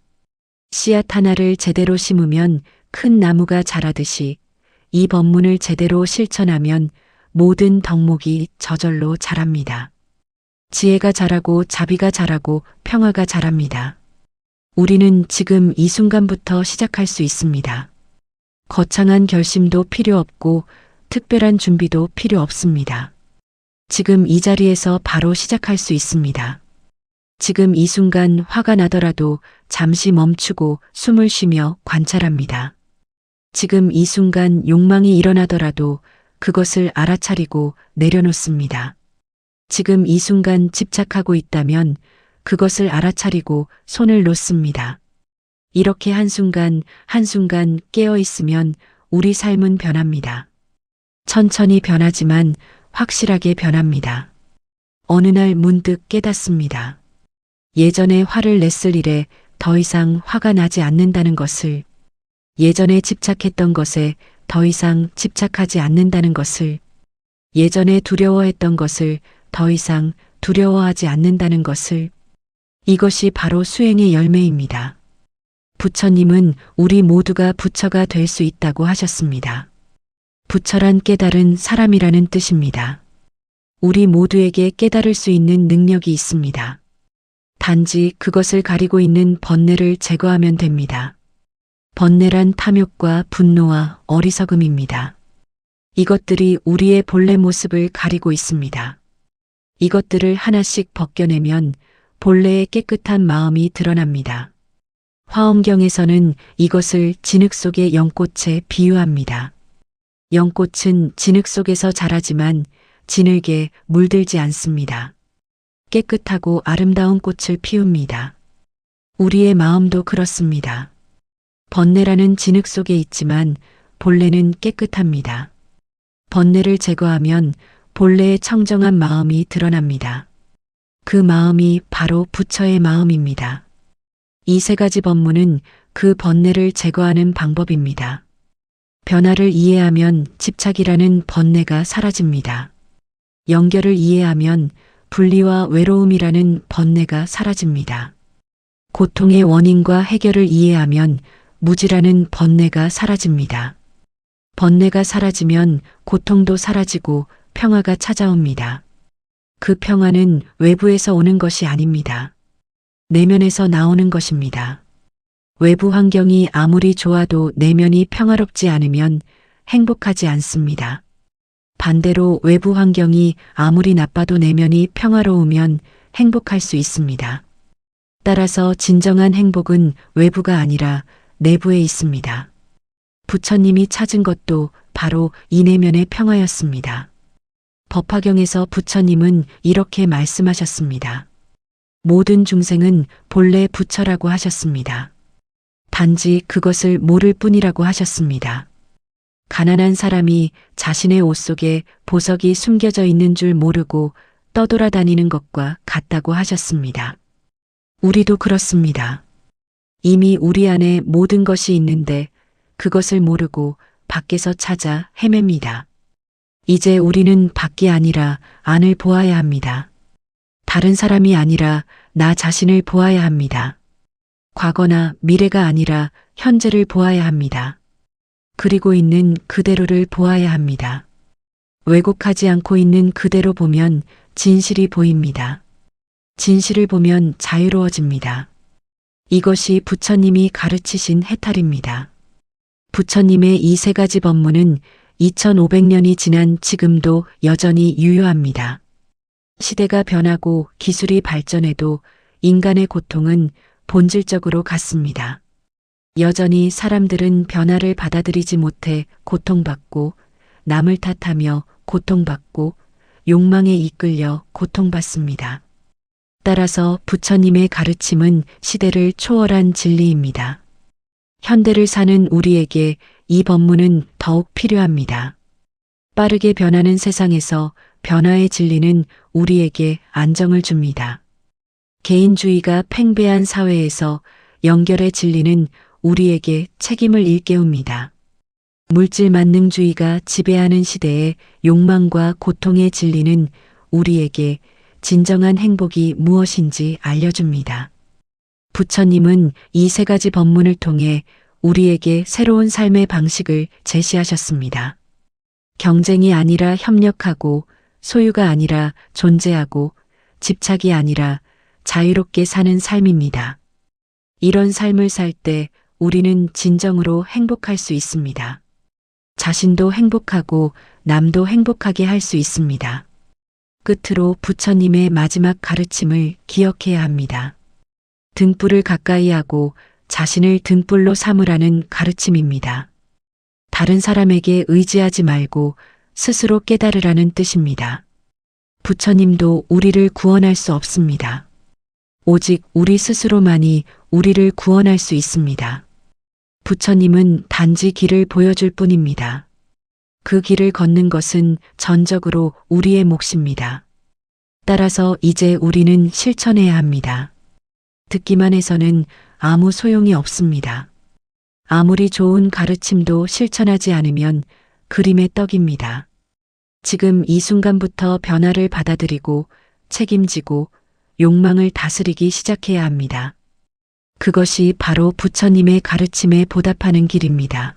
씨앗 하나를 제대로 심으면 큰 나무가 자라듯이 이 법문을 제대로 실천하면 모든 덕목이 저절로 자랍니다. 지혜가 자라고 자비가 자라고 평화가 자랍니다. 우리는 지금 이 순간부터 시작할 수 있습니다. 거창한 결심도 필요 없고 특별한 준비도 필요 없습니다. 지금 이 자리에서 바로 시작할 수 있습니다. 지금 이 순간 화가 나더라도 잠시 멈추고 숨을 쉬며 관찰합니다. 지금 이 순간 욕망이 일어나더라도 그것을 알아차리고 내려놓습니다. 지금 이 순간 집착하고 있다면 그것을 알아차리고 손을 놓습니다. 이렇게 한순간 한순간 깨어 있으면 우리 삶은 변합니다. 천천히 변하지만 확실하게 변합니다. 어느 날 문득 깨닫습니다. 예전에 화를 냈을 일에 더 이상 화가 나지 않는다는 것을, 예전에 집착했던 것에 더 이상 집착하지 않는다는 것을, 예전에 두려워했던 것을 더 이상 두려워하지 않는다는 것을, 이것이 바로 수행의 열매입니다. 부처님은 우리 모두가 부처가 될 수 있다고 하셨습니다. 부처란 깨달은 사람이라는 뜻입니다. 우리 모두에게 깨달을 수 있는 능력이 있습니다. 단지 그것을 가리고 있는 번뇌를 제거하면 됩니다. 번뇌란 탐욕과 분노와 어리석음입니다. 이것들이 우리의 본래 모습을 가리고 있습니다. 이것들을 하나씩 벗겨내면 본래의 깨끗한 마음이 드러납니다. 화엄경에서는 이것을 진흙 속의 연꽃에 비유합니다. 연꽃은 진흙 속에서 자라지만 진흙에 물들지 않습니다. 깨끗하고 아름다운 꽃을 피웁니다. 우리의 마음도 그렇습니다. 번뇌라는 진흙 속에 있지만 본래는 깨끗합니다. 번뇌를 제거하면 본래의 청정한 마음이 드러납니다. 그 마음이 바로 부처의 마음입니다. 이 세 가지 법문은 그 번뇌를 제거하는 방법입니다. 변화를 이해하면 집착이라는 번뇌가 사라집니다. 연결을 이해하면 분리와 외로움이라는 번뇌가 사라집니다. 고통의 원인과 해결을 이해하면 무지라는 번뇌가 사라집니다. 번뇌가 사라지면 고통도 사라지고 평화가 찾아옵니다. 그 평화는 외부에서 오는 것이 아닙니다. 내면에서 나오는 것입니다. 외부 환경이 아무리 좋아도 내면이 평화롭지 않으면 행복하지 않습니다. 반대로 외부 환경이 아무리 나빠도 내면이 평화로우면 행복할 수 있습니다. 따라서 진정한 행복은 외부가 아니라 내부에 있습니다. 부처님이 찾은 것도 바로 이 내면의 평화였습니다. 법화경에서 부처님은 이렇게 말씀하셨습니다. 모든 중생은 본래 부처라고 하셨습니다. 단지 그것을 모를 뿐이라고 하셨습니다. 가난한 사람이 자신의 옷 속에 보석이 숨겨져 있는 줄 모르고 떠돌아다니는 것과 같다고 하셨습니다. 우리도 그렇습니다. 이미 우리 안에 모든 것이 있는데 그것을 모르고 밖에서 찾아 헤맵니다. 이제 우리는 밖이 아니라 안을 보아야 합니다. 다른 사람이 아니라 나 자신을 보아야 합니다. 과거나 미래가 아니라 현재를 보아야 합니다. 그리고 있는 그대로를 보아야 합니다. 왜곡하지 않고 있는 그대로 보면 진실이 보입니다. 진실을 보면 자유로워집니다. 이것이 부처님이 가르치신 해탈입니다. 부처님의 이 세 가지 법문은 2500년이 지난 지금도 여전히 유효합니다. 시대가 변하고 기술이 발전해도 인간의 고통은 본질적으로 같습니다. 여전히 사람들은 변화를 받아들이지 못해 고통받고 남을 탓하며 고통받고 욕망에 이끌려 고통받습니다. 따라서 부처님의 가르침은 시대를 초월한 진리입니다. 현대를 사는 우리에게 이 법문은 더욱 필요합니다. 빠르게 변하는 세상에서 변화의 진리는 우리에게 안정을 줍니다. 개인주의가 팽배한 사회에서 연결의 진리는 우리에게 책임을 일깨웁니다. 물질 만능주의가 지배하는 시대에 욕망과 고통의 진리는 우리에게 진정한 행복이 무엇인지 알려줍니다. 부처님은 이 세 가지 법문을 통해 우리에게 새로운 삶의 방식을 제시하셨습니다. 경쟁이 아니라 협력하고 소유가 아니라 존재하고 집착이 아니라 자유롭게 사는 삶입니다. 이런 삶을 살 때 우리는 진정으로 행복할 수 있습니다. 자신도 행복하고 남도 행복하게 할 수 있습니다. 끝으로 부처님의 마지막 가르침을 기억해야 합니다. 등불을 가까이 하고 자신을 등불로 삼으라는 가르침입니다. 다른 사람에게 의지하지 말고 스스로 깨달으라는 뜻입니다. 부처님도 우리를 구원할 수 없습니다. 오직 우리 스스로만이 우리를 구원할 수 있습니다. 부처님은 단지 길을 보여줄 뿐입니다. 그 길을 걷는 것은 전적으로 우리의 몫입니다. 따라서 이제 우리는 실천해야 합니다. 듣기만 해서는 아무 소용이 없습니다. 아무리 좋은 가르침도 실천하지 않으면 그림의 떡입니다. 지금 이 순간부터 변화를 받아들이고 책임지고 욕망을 다스리기 시작해야 합니다. 그것이 바로 부처님의 가르침에 보답하는 길입니다.